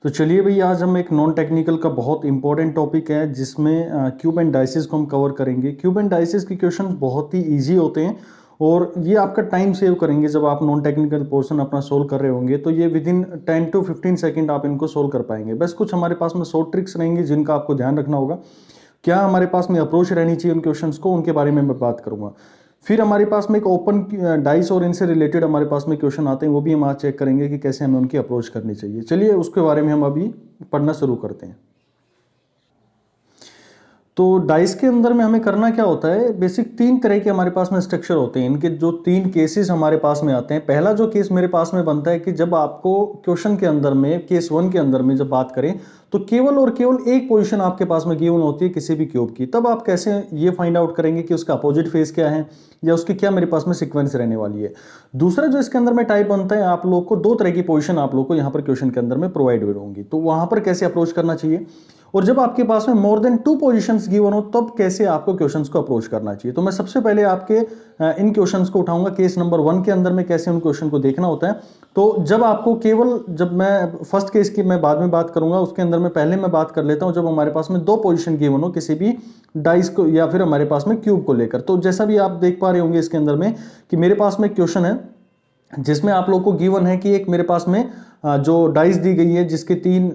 तो चलिए भाई, आज हम एक नॉन टेक्निकल का बहुत इंपॉर्टेंट टॉपिक है जिसमें क्यूब एंड डाइसेस को हम कवर करेंगे। क्यूब एंड डाइसेस के क्वेश्चन बहुत ही इजी होते हैं और ये आपका टाइम सेव करेंगे। जब आप नॉन टेक्निकल पोर्शन अपना सोल्व कर रहे होंगे तो ये विद इन 10 to 15 सेकंड आप इनको सोल्व कर पाएंगे। बस कुछ हमारे पास में शॉर्ट ट्रिक्स रहेंगी जिनका आपको ध्यान रखना होगा। क्या हमारे पास में अप्रोच रहनी चाहिए उन क्वेश्चंस को, उनके बारे में मैं बात करूंगा। फिर हमारे पास में एक ओपन डाइस और इनसे रिलेटेड हमारे पास में क्वेश्चन आते हैं, वो भी हम आज चेक करेंगे कि कैसे हमें उनकी अप्रोच करनी चाहिए। चलिए उसके बारे में हम अभी पढ़ना शुरू करते हैं। तो डाइस के अंदर में हमें करना क्या होता है, बेसिक 3 तरह के हमारे पास में स्ट्रक्चर होते हैं। इनके जो 3 केसेस हमारे पास में आते हैं। पहला जो केस मेरे पास में बनता है कि जब आपको क्वेश्चन के अंदर में केस 1 के अंदर में जब बात करें तो केवल और केवल एक पोजीशन आपके पास में गिवन होती है किसी भी क्यूब की। तब आप कैसे ये फाइंड आउट करेंगे कि उसका अपोजिट फेस क्या है या उसकी क्या मेरे पास में सीक्वेंस रहने वाली है। दूसरा जो इसके अंदर में टाइप बनता है, आप लोग को 2 तरह की पोजीशन आप लोग को यहाँ पर क्वेश्चन के अंदर में प्रोवाइड होंगी, तो वहां पर कैसे अप्रोच करना चाहिए। और जब आपके पास में मोर देन 2 पोजीशंस गिवन हो तब कैसे आपको क्वेश्चंस को अप्रोच करना चाहिए। तो मैं सबसे पहले आपके इन क्वेश्चंस को उठाऊंगा केस नंबर 1 के अंदर में कैसे उन क्वेश्चन को देखना होता है। तो जब आपको केवल, जब मैं फर्स्ट केस की मैं बाद में बात करूंगा, उसके अंदर में पहले मैं बात कर लेता हूं जब हमारे पास में 2 पोजीशन गिवन हो किसी भी डाइस को या फिर हमारे पास में क्यूब को लेकर। तो जैसा भी आप देख पा रहे होंगे इसके अंदर में कि मेरे पास में क्वेश्चन है जिसमें आप लोग को गिवन है कि एक मेरे पास में जो डाइस दी गई है जिसके 3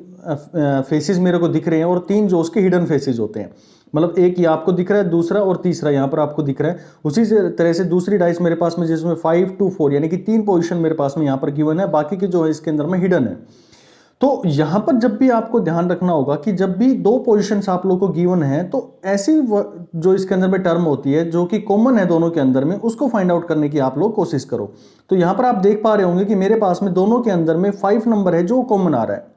फेसेस मेरे को दिख रहे हैं और 3 जो उसके हिडन फेसेस होते हैं। मतलब एक ये आपको दिख रहा है, दूसरा और तीसरा यहाँ पर आपको दिख रहा है। उसी तरह से दूसरी डाइस मेरे पास में जिसमें 5 to 4 यानी कि 3 पोजीशन मेरे पास में यहाँ पर गिवन है, बाकी के जो है इसके अंदर में हिडन है। तो यहां पर जब भी आपको ध्यान रखना होगा कि जब भी 2 पोजीशंस आप लोग को गिवन है तो ऐसी जो इसके अंदर में टर्म होती है जो कि कॉमन है दोनों के अंदर में, उसको फाइंड आउट करने की आप लोग कोशिश करो। तो यहां पर आप देख पा रहे होंगे कि मेरे पास में दोनों के अंदर में 5 नंबर है जो कॉमन आ रहा है।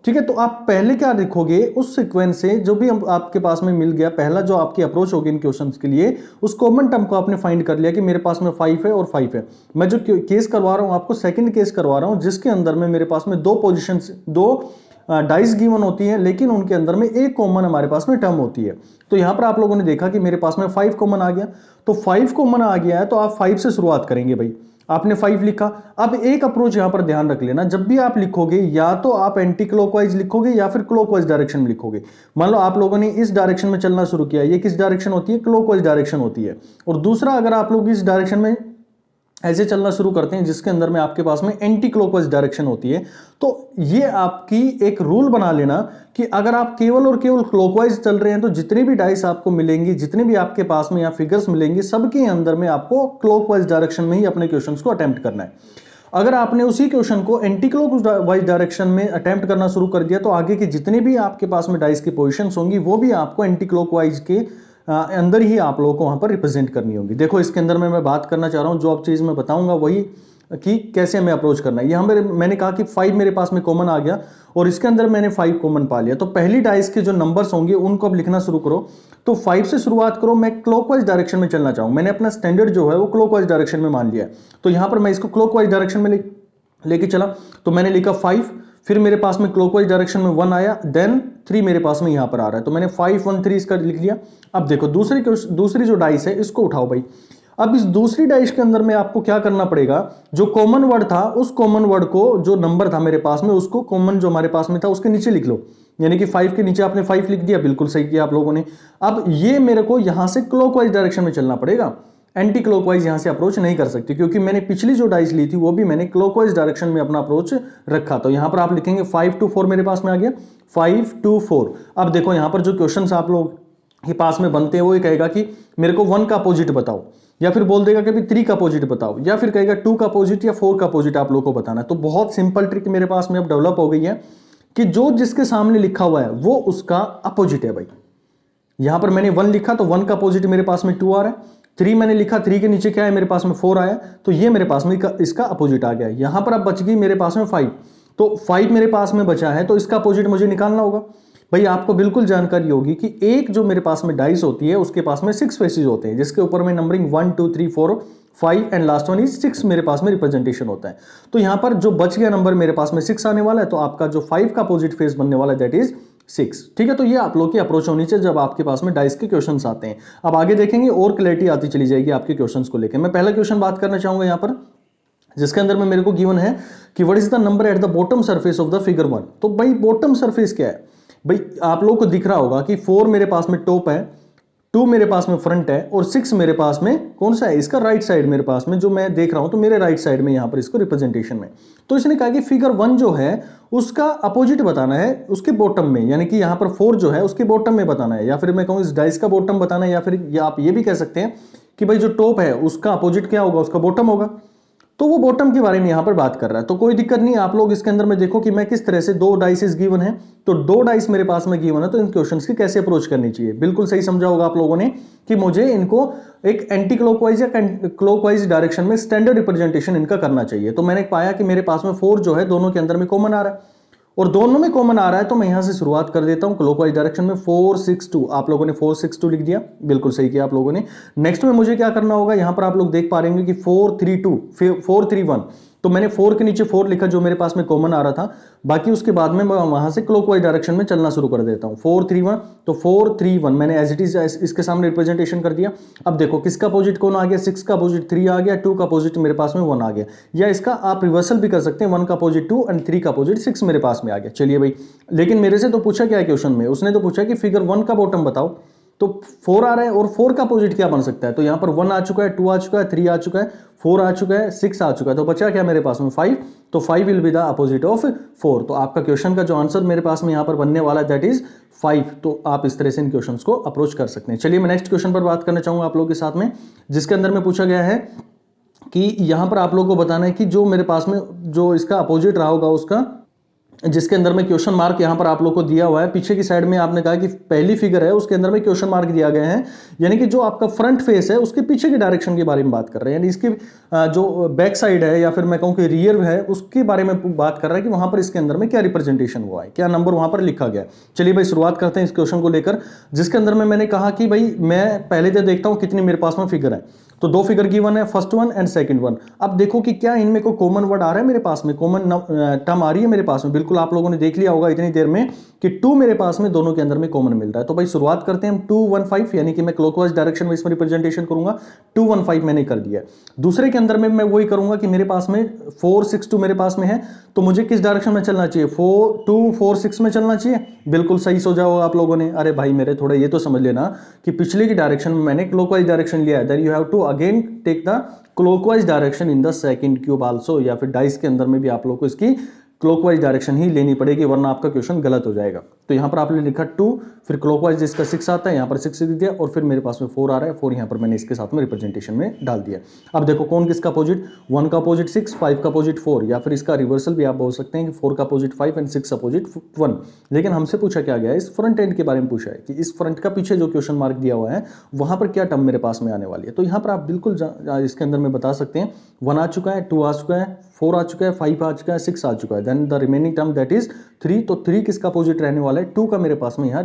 ठीक है, तो आप पहले क्या लिखोगे उस सीक्वेंस से जो भी आपके पास में मिल गया, पहला जो आपकी अप्रोच होगी इन क्वेश्चंस के लिए, उस कॉमन टर्म को आपने फाइंड कर लिया कि मेरे पास में 5 है और 5 है। मैं जो केस करवा रहा हूं आपको सेकंड केस करवा रहा हूं जिसके अंदर में मेरे पास में 2 पोजीशंस, 2 डाइस गिवन होती है लेकिन उनके अंदर में एक कॉमन हमारे पास में टर्म होती है। तो यहां पर आप लोगों ने देखा कि मेरे पास में 5 कॉमन आ गया। तो 5 कॉमन आ गया है तो आप 5 से शुरुआत करेंगे भाई। आपने 5 लिखा। अब एक अप्रोच यहां पर ध्यान रख लेना, जब भी आप लिखोगे या तो आप एंटी क्लॉकवाइज लिखोगे या फिर क्लॉकवाइज डायरेक्शन में लिखोगे। मान लो आप लोगों ने इस डायरेक्शन में चलना शुरू किया, ये किस डायरेक्शन होती है, क्लॉकवाइज डायरेक्शन होती है। और दूसरा, अगर आप लोग इस डायरेक्शन में ऐसे चलना शुरू करते हैं जिसके अंदर में आपके पास में एंटी क्लॉकवाइज डायरेक्शन होती है, तो ये आपकी एक रूल बना लेना कि अगर आप केवल और केवल क्लॉकवाइज चल रहे हैं तो जितनी भी डाइस आपको मिलेंगी, जितने भी आपके पास में या फिगर्स मिलेंगे, सबके अंदर में आपको क्लॉकवाइज डायरेक्शन में ही अपने क्वेश्चंस को अटेम्प्ट करना है। अगर आपने उसी क्वेश्चन को एंटी क्लॉकवाइज डायरेक्शन में अटेम्प्ट करना शुरू कर दिया तो आगे की जितने भी आपके पास में डाइस की पोजीशंस होंगी वो भी आपको एंटी क्लॉकवाइज के अंदर ही आप लोगों को वहां पर रिप्रेजेंट करनी होगी। देखो इसके अंदर में मैं बात करना चाह रहा हूं, जो अब चीज मैं बताऊंगा वही कि कैसे हमें अप्रोच करना है। यहां पर मैंने कहा कि 5 मेरे पास में कॉमन आ गया और इसके अंदर मैंने 5 कॉमन पा लिया। तो पहली डाइस के जो नंबर्स होंगे उनको अब लिखना शुरू करो। तो 5 से शुरुआत करो। मैं क्लॉकवाइज डायरेक्शन में चलना चाहूँ, मैंने अपना स्टैंडर्ड जो है वो क्लॉकवाइज डायरेक्शन में मान लिया है। तो यहां पर मैं इसको क्लॉकवाइज डायरेक्शन में लेके चला। तो मैंने लिखा 5, फिर मेरे पास में क्लॉकवाइज डायरेक्शन में 1 आया, देन 3 मेरे पास में यहां पर आ रहा है। तो मैंने 5 1 3 इसका लिख लिया। अब देखो दूसरी जो डाइस है इसको उठाओ भाई। अब इस दूसरी डाइस के अंदर में आपको क्या करना पड़ेगा, जो कॉमन वर्ड था उस कॉमन वर्ड को, जो नंबर था मेरे पास में, उसको कॉमन जो हमारे पास में था उसके नीचे लिख लो। यानी कि 5 के नीचे आपने 5 लिख दिया, बिल्कुल सही किया आप लोगों ने। अब ये मेरे को यहां से क्लॉकवाइज डायरेक्शन में चलना पड़ेगा, एंटी क्लॉकवाइज यहां से अप्रोच नहीं कर सकती क्योंकि मैंने पिछली जो डाइस ली थी वो भी मैंने क्लॉकवाइज डायरेक्शन में अपना अप्रोच रखा। तो यहां पर आप लिखेंगे 5 to 4 मेरे पास में आ गया, 5 to 4। अब देखो यहां पर जो क्वेश्चंस आप लोग के पास में बनते हैं वो ये कहेगा कि मेरे को 1 का अपोजिट बताओ, या फिर बोल देगा कि 3 का अपोजिट बताओ, या फिर कहेगा 2 का अपोजिट या 4 का अपोजिट आप लोग को बताना है। तो बहुत सिंपल ट्रिक मेरे पास में अब डेवलप हो गई है कि जो जिसके सामने लिखा हुआ है वो उसका अपोजिट है भाई। यहां पर मैंने 1 लिखा तो 1 का अपोजिट मेरे पास में 2 आ रहा है। 3 मैंने लिखा, 3 के नीचे क्या है मेरे पास में 4 आया, तो ये मेरे पास में इसका अपोजिट आ गया। यहां पर अब बच गई मेरे पास में 5, तो 5 मेरे पास में बचा है तो इसका अपोजिट मुझे निकालना होगा। भाई आपको बिल्कुल जानकारी होगी कि एक जो मेरे पास में डाइस होती है उसके पास में 6 फेसेस होते हैं जिसके ऊपर में numbering 1 2 3 4 5 and last one is 6 मेरे पास में रिप्रेजेंटेशन होता है। तो यहां पर जो बच गया नंबर मेरे पास में 6 आने वाला है, तो आपका जो 5 का अपोजिट फेस बनने वाला है दैट इज 6। ठीक है, तो ये आप लोग की अप्रोच होनी चाहिए जब आपके पास में डाइस के क्वेश्चंस आते हैं। अब आगे देखेंगे और क्लैरिटी आती चली जाएगी आपके क्वेश्चंस को लेकर। मैं पहला क्वेश्चन बात करना चाहूंगा यहाँ पर जिसके अंदर में मेरे को गिवन है कि what is the number at the bottom surface of the figure 1। तो भाई बॉटम सरफेस क्या है, भाई आप लोगों को दिख रहा होगा कि 4 मेरे पास में टॉप है, 2 मेरे पास में फ्रंट है और 6 मेरे पास में कौन सा है, इसका राइट साइड मेरे पास में जो मैं देख रहा हूं, तो मेरे राइट साइड में यहां पर इसको रिप्रेजेंटेशन में। तो इसने कहा कि फिगर 1 जो है उसका अपोजिट बताना है उसके बॉटम में, यानी कि यहां पर 4 जो है उसके बॉटम में बताना है, या फिर मैं कहूं इस डाइस का बॉटम बताना है, या फिर आप ये भी कह सकते हैं कि भाई जो टॉप है उसका अपोजिट क्या होगा, उसका बॉटम होगा। तो वो बॉटम के बारे में यहां पर बात कर रहा है। तो कोई दिक्कत नहीं, आप लोग इसके अंदर में देखो कि मैं किस तरह से 2 डाइसेस गिवन है, तो 2 डाइस मेरे पास में गिवन है, तो इन क्वेश्चंस की कैसे अप्रोच करनी चाहिए। बिल्कुल सही समझा होगा आप लोगों ने कि मुझे इनको एक एंटी क्लॉकवाइज या क्लॉकवाइज डायरेक्शन में स्टैंडर्ड रिप्रेजेंटेशन इनका करना चाहिए। तो मैंने पाया कि मेरे पास में 4 जो है दोनों के अंदर में कॉमन आ रहा है, और दोनों में कॉमन आ रहा है, तो मैं यहां से शुरुआत कर देता हूं क्लॉकवाइज डायरेक्शन में 4 6 2। आप लोगों ने 4 6 2 लिख दिया, बिल्कुल सही किया आप लोगों ने। नेक्स्ट में मुझे क्या करना होगा, यहां पर आप लोग देख पा रहे होंगे कि 4 3 2 4 3 1, तो मैंने 4 के नीचे 4 लिखा जो मेरे पास में कॉमन आ रहा था। बाकी उसके बाद में मैं वहां से क्लॉकवाइज डायरेक्शन में चलना शुरू कर देता हूं 4 3 1। तो 4 3 1 मैंने एज इट इज इसके सामने रिप्रेजेंटेशन कर दिया। अब देखो किसका अपोजिट कौन आ गया, 6 का अपोजिट 3 आ गया, 2 का अपोजिट मेरे पास में 1 आ गया, या इसका आप रिवर्सल भी कर सकते हैं, 1 का अपोजिट 2 एंड 3 का अपोजिट 6 मेरे पास में आ गया। चलिए भाई, लेकिन मेरे से तो पूछा क्या है क्वेश्चन में, उसने तो पूछा कि फिगर 1 का बॉटम बताओ, तो 4 आ रहा है और 4 का अपोजिट क्या बन सकता है, तो यहां पर 1 आ चुका है, 2 आ चुका है, 3 आ चुका है, 4 आ चुका है, 6 आ चुका है, तो बचा क्या मेरे पास में 5। तो 5 will be the opposite of 4। तो आपका क्वेश्चन का जो आंसर मेरे पास में यहां पर बनने वाला है दैट इज 5। तो आप इस तरह से इन क्वेश्चंस को अप्रोच कर सकते हैं। चलिए मैं नेक्स्ट क्वेश्चन पर बात करना चाहूंगा आप लोगों के साथ में, जिसके अंदर में पूछा गया है कि यहां पर आप लोगों को बताना है कि जो मेरे पास में जो इसका अपोजिट रहा होगा उसका, जिसके अंदर में क्वेश्चन मार्क यहां पर आप लोग को दिया हुआ है पीछे की साइड में, आपने कहा कि पहली फिगर है उसके अंदर में क्वेश्चन मार्क दिया गया है, यानी कि जो आपका फ्रंट फेस है उसके पीछे की डायरेक्शन के बारे में बात कर रहे हैं, यानी इसकी जो बैक साइड है या फिर मैं कहूं कि रियर है उसके बारे में बात कर रहा है कि वहां पर इसके अंदर में क्या रिप्रेजेंटेशन हुआ है, क्या नंबर वहां पर लिखा गया है। चलिए भाई शुरुआत करते हैं इस क्वेश्चन को लेकर, जिसके अंदर में मैंने कहा कि भाई मैं पहले तो देखता हूं कितनी मेरे पास में फिगर है, तो 2 फिगर गिवन है, first one and second one. अब देखो कि क्या इनमें कोई कॉमन वर्ड आ रहा है मेरे पास में, कॉमन टर्म आ रही है मेरे पास में। बिल्कुल आप लोगों ने देख लिया होगा इतनी देर में कि 2 मेरे पास में दोनों के अंदर में कॉमन मिल रहा है। तो भाई शुरुआत करते हैं हम 2 1 5, यानी कि मैं क्लॉकवाइज डायरेक्शन में इसमें रिप्रेजेंटेशन करूंगा। 2 1 5 मैंने कर दिया। दूसरे के अंदर में मैं वही करूंगा कि मेरे पास में 4 6 2 मेरे पास में है, तो मुझे किस डायरेक्शन में चलना चाहिए, 4 2 4 6 में चलना चाहिए। बिल्कुल सही सोचा होगा आप लोगों ने। अरे भाई मेरे थोड़ा ये तो समझ लेना कि पिछले की डायरेक्शन में मैंने क्लॉकवाइज डायरेक्शन लिया है, then you have to again take the clockwise direction in the second cube also, या फिर डाइस के अंदर में भी आप लोग को इसकी क्लॉकवाइज डायरेक्शन ही लेनी पड़ेगी, वरना आपका क्वेश्चन गलत हो जाएगा। तो यहां पर आपने लिखा 2, फिर क्लॉकवाइज इसका 6 आता है, यहां पर 6 दे दिया, और फिर मेरे पास में 4 आ रहा है, 4 यहां पर मैंने इसके साथ में रिप्रेजेंटेशन में डाल दिया। अब देखो कौन किसका अपोजिट, 1 का अपोजिट 6, 5 का अपोजिट 4, या फिर इसका रिवर्सल भी आप बोल सकते हैं कि 4 का अपोजिट 5 एंड 6 अपोजिट 1। लेकिन हमसे पूछा क्या गया है, इस फ्रंट एंड के बारे में पूछा है कि इस फ्रंट का पीछे जो क्वेश्चन मार्क दिया हुआ है वहां पर क्या टर्म मेरे पास में आने वाली है। तो यहां पर आप बिल्कुल इसके अंदर में बता सकते हैं 1 आ चुका है, 2 आ चुका है, 4 आ चुका है, 5 आ चुका है, 6 आ चुका है, then the remaining term that is 3। तो 3 किसका अपोजिट रहने वाला है, 2 का मेरे पास में यहाँ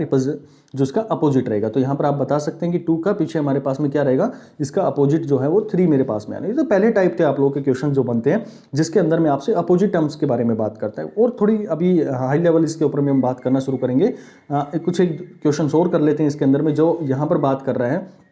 जो इसका अपोजिट रहेगा। तो यहाँ पर आप बता सकते हैं कि 2 का पीछे हमारे पास में क्या रहेगा, इसका अपोजिट जो है वो 3 मेरे पास में आने। तो पहले टाइप थे आप लोगों के क्वेश्चन जो बनते हैं जिसके अंदर में आपसे अपोजिट टर्म्स के बारे में बात करता है, और थोड़ी अभी हाई लेवल इसके ऊपर में हम बात करना शुरू करेंगे। कुछ एक क्वेश्चन और कर लेते हैं इसके अंदर में जो यहाँ पर बात कर रहा है।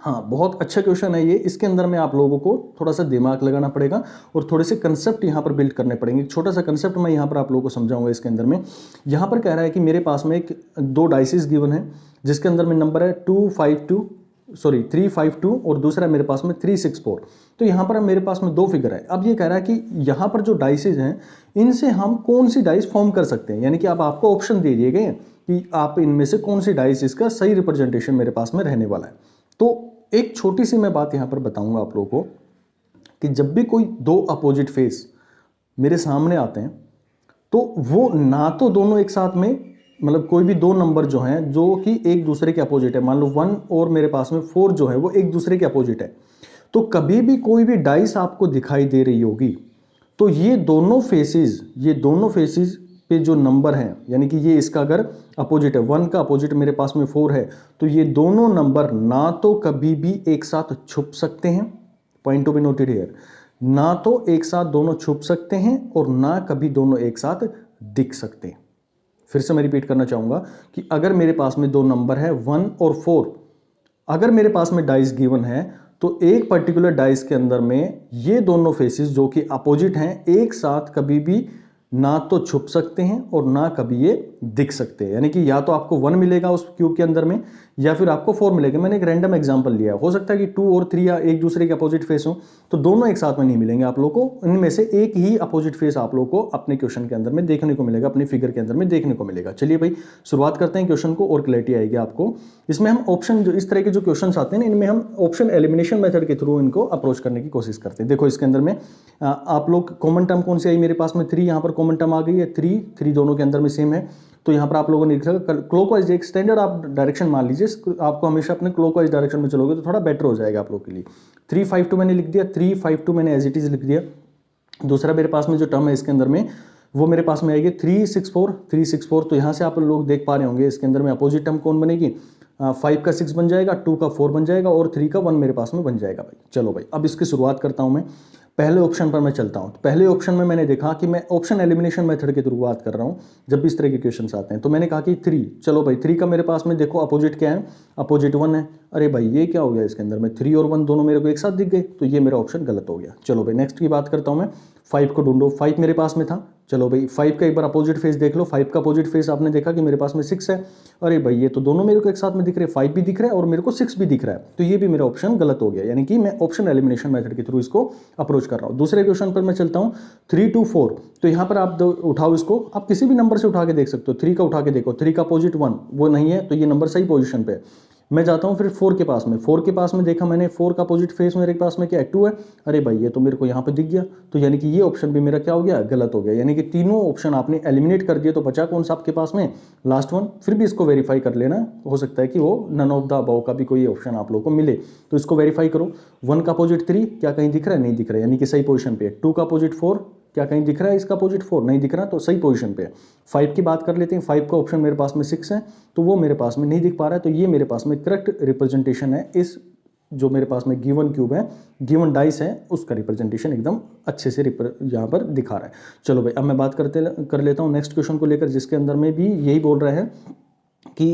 हाँ, बहुत अच्छा क्वेश्चन है ये। इसके अंदर में आप लोगों को थोड़ा सा दिमाग लगाना पड़ेगा और थोड़े से कंसेप्ट यहाँ पर बिल्ड करने पड़ेंगे। एक छोटा सा कंसेप्ट मैं यहाँ पर आप लोगों को समझाऊंगा इसके अंदर में। यहाँ पर कह रहा है कि मेरे पास में 2 डाइसेस गिवन है, जिसके अंदर में नंबर है 3 5 2 और दूसरा मेरे पास में 3 6 4। तो यहाँ पर मेरे पास में 2 फिगर है। अब ये कह रहा है कि यहाँ पर जो डाइसेज हैं इनसे हम कौन सी डाइस फॉर्म कर सकते हैं, यानी कि अब आपको ऑप्शन दे दिए गए हैं कि आप इनमें से कौन सी डाइस इसका सही रिप्रेजेंटेशन मेरे पास में रहने वाला है। तो एक छोटी सी मैं बात यहां पर बताऊंगा आप लोगों को कि जब भी कोई 2 अपोजिट फेस मेरे सामने आते हैं तो वो ना तो दोनों एक साथ में, मतलब कोई भी 2 नंबर जो हैं जो कि एक दूसरे के अपोजिट है, मान लो 1 और मेरे पास में 4 जो है वो एक दूसरे के अपोजिट है, तो कभी भी कोई भी डाइस आपको दिखाई दे रही होगी तो ये दोनों फेसेस पे जो नंबर हैं, यानी कि ये इसका अगर अपोजिट है, 1 का अपोजिट मेरे पास में 4 है, तो ये दोनों नंबर ना तो कभी भी एक साथ छुप सकते हैं, point to be noted here, ना तो एक साथ दोनों छुप सकते हैं और ना कभी दोनों एक साथ दिख सकते हैं। फिर से मैं रिपीट करना चाहूंगा कि अगर मेरे पास में 2 नंबर है 1 और 4, अगर मेरे पास में डाइस गिवन है तो एक पर्टिकुलर डाइस के अंदर में ये दोनों फेसेस जो कि अपोजिट हैं एक साथ कभी भी ना तो छुप सकते हैं और ना कभी ये दिख सकते हैं, यानी कि या तो आपको 1 मिलेगा उस क्यूब के अंदर में या फिर आपको 4 मिलेगा। मैंने एक रैंडम एग्जांपल लिया है, हो सकता है कि 2 और 3 या एक दूसरे के अपोजिट फेस हो, तो दोनों एक साथ में नहीं मिलेंगे आप लोगों को, इनमें से एक ही अपोजिट फेस आप लोगों को अपने क्वेश्चन के अंदर में देखने को मिलेगा, अपनी फिगर के अंदर में देखने को मिलेगा। चलिए भाई शुरुआत करते हैं क्वेश्चन को और क्लैरिटी आएगी आपको। इसमें हम ऑप्शन जो इस तरह के जो क्वेश्चन आते हैं ना, इनमें हम ऑप्शन एलिमिनेशन मेथड के थ्रू इनको अप्रोच करने की कोशिश करते हैं। देखो इसके अंदर में आप लोग कॉमन टर्म कौन सी आई मेरे पास में 3, यहाँ पर कॉमन टर्म आ गई है 3 दोनों के अंदर में सेम है, तो यहाँ पर आप लोगों ने लिखा क्लॉकवाइज, एक स्टैंडर्ड आप डायरेक्शन मान लीजिए, आपको हमेशा अपने क्लॉकवाइज डायरेक्शन में चलोगे तो थोड़ा बेटर हो जाएगा आप लोग के लिए। 3 5 2 मैंने लिख दिया, 3 5 2 मैंने एज इट इज लिख दिया। दूसरा मेरे पास में जो टर्म है इसके अंदर में वो मेरे पास में आएगी 3 6 4 3 6 4, तो यहाँ से आप लोग देख पा रहे होंगे इसके अंदर में अपोजिट टर्म कौन बनेगी, 5 का 6 बन जाएगा, 2 का 4 बन जाएगा और 3 का 1 मेरे पास में बन जाएगा भाई। चलो भाई अब इसकी शुरुआत करता हूं मैं, पहले ऑप्शन पर मैं चलता हूं। तो पहले ऑप्शन में मैंने देखा कि मैं ऑप्शन एलिमिनेशन मेथड की शुरुआत कर रहा हूं जब भी इस तरह के क्वेश्चंस आते हैं, तो मैंने कहा कि 3, चलो भाई 3 का मेरे पास में देखो अपोजिट क्या है, अपोजिट 1 है। अरे भाई ये क्या हो गया, इसके अंदर में 3 और 1 दोनों मेरे को एक साथ दिख गए, तो ये मेरा ऑप्शन गलत हो गया। चलो भाई नेक्स्ट की बात करता हूं मैं, 5 को ढूंढो, 5 मेरे पास में था। चलो भाई 5 का एक बार अपोजिट फेस देख लो, 5 का अपोजिट फेस आपने देखा कि मेरे पास में 6 है। अरे भाई ये तो दोनों मेरे को एक साथ में दिख रहे हैं, 5 भी दिख रहा है और मेरे को 6 भी दिख रहा है, तो ये भी मेरा ऑप्शन गलत हो गया, यानी कि मैं ऑप्शन एलिमिनेशन मेथड के थ्रू इसको अप्रोच कर रहा हूं। दूसरे क्वेश्चन पर मैं चलता हूं, 3 2 4, तो यहां पर आप उठाओ इसको, आप किसी भी नंबर से उठा के देख सकते हो, 3 का उठा के देखो, 3 का अपोजिट 1 वो नहीं है, तो ये नंबर सही पोजीशन पे है। मैं जाता हूं फिर 4 के पास में, 4 के पास में देखा मैंने 4 का अपोजिट फेस मेरे पास में क्या है, 2 है। अरे भाई ये तो मेरे को यहाँ पे दिख गया, तो यानी कि ये ऑप्शन भी मेरा क्या हो गया, गलत हो गया, यानी कि तीनों ऑप्शन आपने एलिमिनेट कर दिए, तो बचा कौन सा आपके पास में, लास्ट वन। फिर भी इसको वेरीफाई कर लेना, हो सकता है कि वो नन ऑफ द अबव का भी कोई ऑप्शन आप लोगों को मिले, तो इसको वेरीफाई करो। 1 का अपोजिट 3 क्या कहीं दिख रहा है, नहीं दिख रहा है, यानी कि सही पोजिशन पे। 2 का अपोजिट 4 क्या कहीं दिख रहा है, इसका अपोजिट 4 नहीं दिख रहा, तो सही पोजीशन पे है। 5 की बात कर लेते हैं, 5 का ऑप्शन मेरे पास में 6 है, तो वो मेरे पास में नहीं दिख पा रहा है, तो ये मेरे पास में करेक्ट रिप्रेजेंटेशन है, इस जो मेरे पास में गिवन क्यूब है, गिवन डाइस है, उसका रिप्रेजेंटेशन एकदम अच्छे से यहाँ पर दिखा रहा है। चलो भाई अब मैं बात कर लेता हूँ नेक्स्ट क्वेश्चन को लेकर, जिसके अंदर में भी यही बोल रहे हैं कि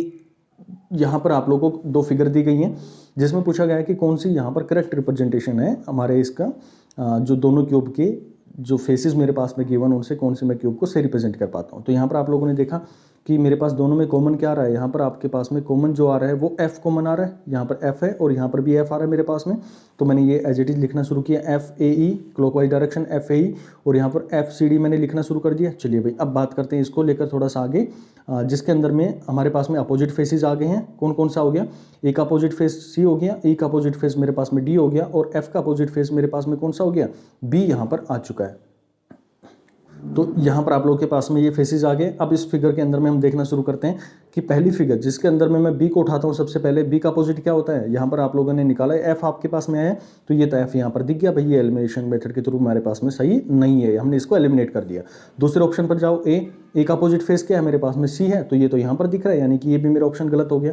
यहाँ पर आप लोगों को 2 फिगर दी गई हैं, जिसमें पूछा गया है कि कौन सी यहाँ पर करेक्ट रिप्रेजेंटेशन है हमारे इसका, जो दोनों क्यूब के जो फेसेस मेरे पास में गिवन, उनसे कौन से मैं क्यूब को सही रिप्रेजेंट कर पाता हूँ। तो यहाँ पर आप लोगों ने देखा कि मेरे पास दोनों में कॉमन क्या आ रहा है, यहाँ पर आपके पास में कॉमन जो आ रहा है वो f कॉमन आ रहा है, यहाँ पर f है और यहाँ पर भी f आ रहा है मेरे पास में, तो मैंने ये एज इट इज लिखना शुरू किया, FAE क्लॉकवाइज डायरेक्शन FAE, और यहाँ पर FCD मैंने लिखना शुरू कर दिया। चलिए भाई अब बात करते हैं इसको लेकर थोड़ा सा आगे, जिसके अंदर में हमारे पास में अपोजिट फेसेस आ गए हैं, कौन कौन सा हो गया, ए का अपोजिट फेस C हो गया, E का अपोजिट फेस मेरे पास में D हो गया, और F का अपोजिट फेस मेरे पास में कौन सा हो गया, B यहाँ पर आ चुका है। तो यहाँ पर आप लोगों के पास में ये फेसेस आ गए। अब इस फिगर के अंदर में हम देखना शुरू करते हैं कि पहली फिगर जिसके अंदर में मैं बी को उठाता हूँ, सबसे पहले बी का अपोजिट क्या होता है, यहाँ पर आप लोगों ने निकाला है एफ आपके पास में आया है, तो ये तो एफ यहाँ पर दिख गया भाई, ये एलिमिनेशन मेथड के थ्रू हमारे पास में सही नहीं है, हमने इसको एलिमिनेट कर दिया। दूसरे ऑप्शन पर जाओ, ए का अपोजिट फेस क्या है मेरे पास में, सी है, तो ये तो यहाँ पर दिख रहा है, यानी कि ये भी मेरा ऑप्शन गलत हो गया।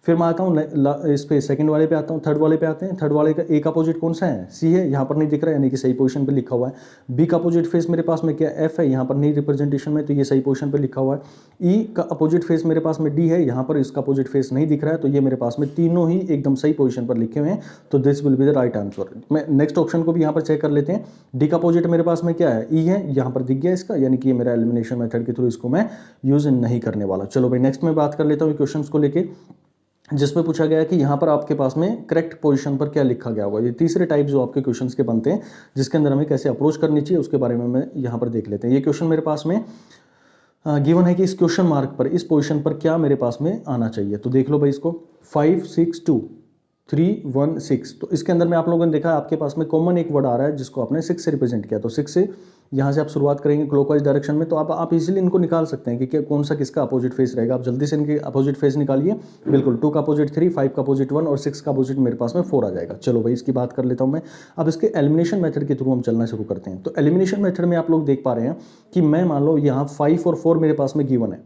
फिर मैं आता हूँ इस पे सेकंड वाले पे आता हूँ, थर्ड वाले पे आते हैं, थर्ड वाले का ए का अपोजिट कौन सा है, सी है, यहाँ पर नहीं दिख रहा है, यानी कि सही पोजीशन पे लिखा हुआ है। बी का अपोजिट फेस मेरे पास में क्या एफ है, यहाँ पर नहीं रिप्रेजेंटेशन में, तो ये सही पोजीशन पे लिखा हुआ है। ई का अपोजिट फेस मेरे पास में डी है, यहाँ पर इसका अपोजिट फेस नहीं दिख रहा है, तो ये मेरे पास में तीनों ही एकदम सही पोजीशन पर लिखे हुए हैं, तो this will be the right answer. मैं नेक्स्ट ऑप्शन को भी यहाँ पर चेक कर लेते हैं, डी का अपोजिट मेरे पास में क्या है, ई है, यहाँ पर दिख गया इसका, यानी कि ये मेरा एलिमिनेशन मेथड के थ्रू इसको मैं यूज नहीं करने वाला। चलो भाई नेक्स्ट में बात कर लेता हूँ क्वेश्चन को लेके, जिसमें पूछा गया है कि यहाँ पर आपके पास में करेक्ट पोजीशन पर क्या लिखा गया होगा। ये तीसरे टाइप जो आपके क्वेश्चंस के बनते हैं, जिसके अंदर हमें कैसे अप्रोच करनी चाहिए उसके बारे में मैं यहाँ पर देख लेते हैं। ये क्वेश्चन मेरे पास में गिवन है कि इस क्वेश्चन मार्क पर, इस पोजीशन पर क्या मेरे पास में आना चाहिए, तो देख लो भाई इसको, 5 6 2 3 1 6, तो इसके अंदर में आप लोगों ने देखा आपके पास में कॉमन एक वर्ड आ रहा है जिसको आपने 6 से रिप्रेजेंट किया, तो 6 से यहाँ से आप शुरुआत करेंगे क्लॉकवाइज डायरेक्शन में, तो आप इजीली इनको निकाल सकते हैं कि क्या कौन सा किसका अपोजिट फेस रहेगा। आप जल्दी से इनके अपोजिट फेस निकालिए, बिल्कुल 2 का अपोजिट 3, 5 का अपोजिट 1 और 6 का अपोजिट मेरे पास में 4 आ जाएगा। चलो भाई इसकी बात कर लेता हूँ मैं। अब इसके एलिमिनेशन मेथड के थ्रू हम चलना शुरू करते हैं। तो एलिमिनेशन मेथड में आप लोग देख पा रहे हैं कि मैं मान लो यहाँ 5 और 4 मेरे पास में गिवन है,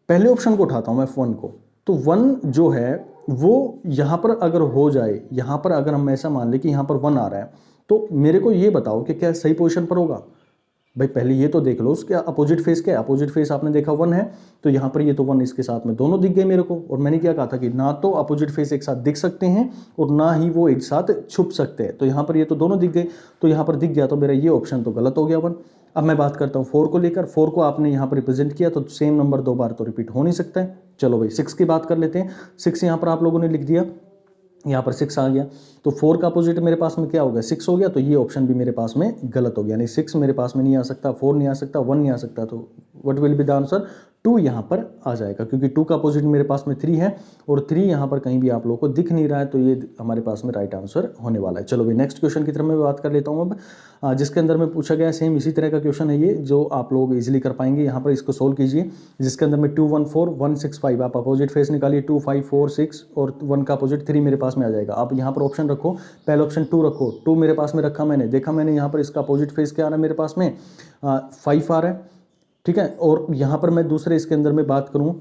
पहले ऑप्शन को उठाता हूँ मैं 1 को, तो 1 जो है वो यहाँ पर अगर हो जाए, यहाँ पर अगर हम ऐसा मान लें कि यहाँ पर 1 आ रहा है, तो मेरे को ये बताओ कि क्या सही पोजीशन पर होगा। भाई पहले ये तो देख लो उसके अपोजिट फेस क्या है। अपोजिट फेस आपने देखा 1 है, तो यहाँ पर ये तो 1 इसके साथ में दोनों दिख गए मेरे को। और मैंने क्या कहा था कि ना तो अपोजिट फेस एक साथ दिख सकते हैं और ना ही वो एक साथ छुप सकते हैं। तो यहाँ पर ये तो दोनों दिख गए, तो यहाँ पर दिख गया, तो मेरा ये ऑप्शन तो गलत हो गया 1। अब मैं बात करता हूँ 4 को लेकर। 4 को आपने यहाँ पर रिप्रेजेंट किया तो सेम नंबर 2 बार तो रिपीट हो नहीं सकता है। चलो भाई 6 की बात कर लेते हैं। 6 यहाँ पर आप लोगों ने लिख दिया, यहाँ पर 6 आ गया, तो 4 का अपोजिट मेरे पास में क्या हो गया, 6 हो गया। तो ये ऑप्शन भी मेरे पास में गलत हो गया, यानी 6 मेरे पास में नहीं आ सकता, 4 नहीं आ सकता, 1 नहीं आ सकता। तो what will be the answer, 2 यहाँ पर आ जाएगा, क्योंकि 2 का अपोजिट मेरे पास में 3 है और 3 यहाँ पर कहीं भी आप लोगों को दिख नहीं रहा है, तो ये हमारे पास में राइट आंसर होने वाला है। चलो भाई नेक्स्ट क्वेश्चन की तरफ मैं बात कर लेता हूँ अब, जिसके अंदर में पूछा गया सेम इसी तरह का क्वेश्चन है ये, जो आप लोग इजीली कर पाएंगे। यहाँ पर इसको सोल्व कीजिए, जिसके अंदर में 2 1 4 1 6 5, आप अपोजिट फेस निकालिए, 2 5 4 6 और 1 का अपोजिट 3 मेरे पास में आ जाएगा। आप यहाँ पर ऑप्शन रखो, पहले ऑप्शन 2 रखो, 2 मेरे पास में रखा मैंने, देखा मैंने यहाँ पर इसका अपोजिट फेस क्या आ रहा है मेरे पास में, 5 आ रहा है, ठीक है। और यहाँ पर मैं दूसरे इसके अंदर में बात करूँ,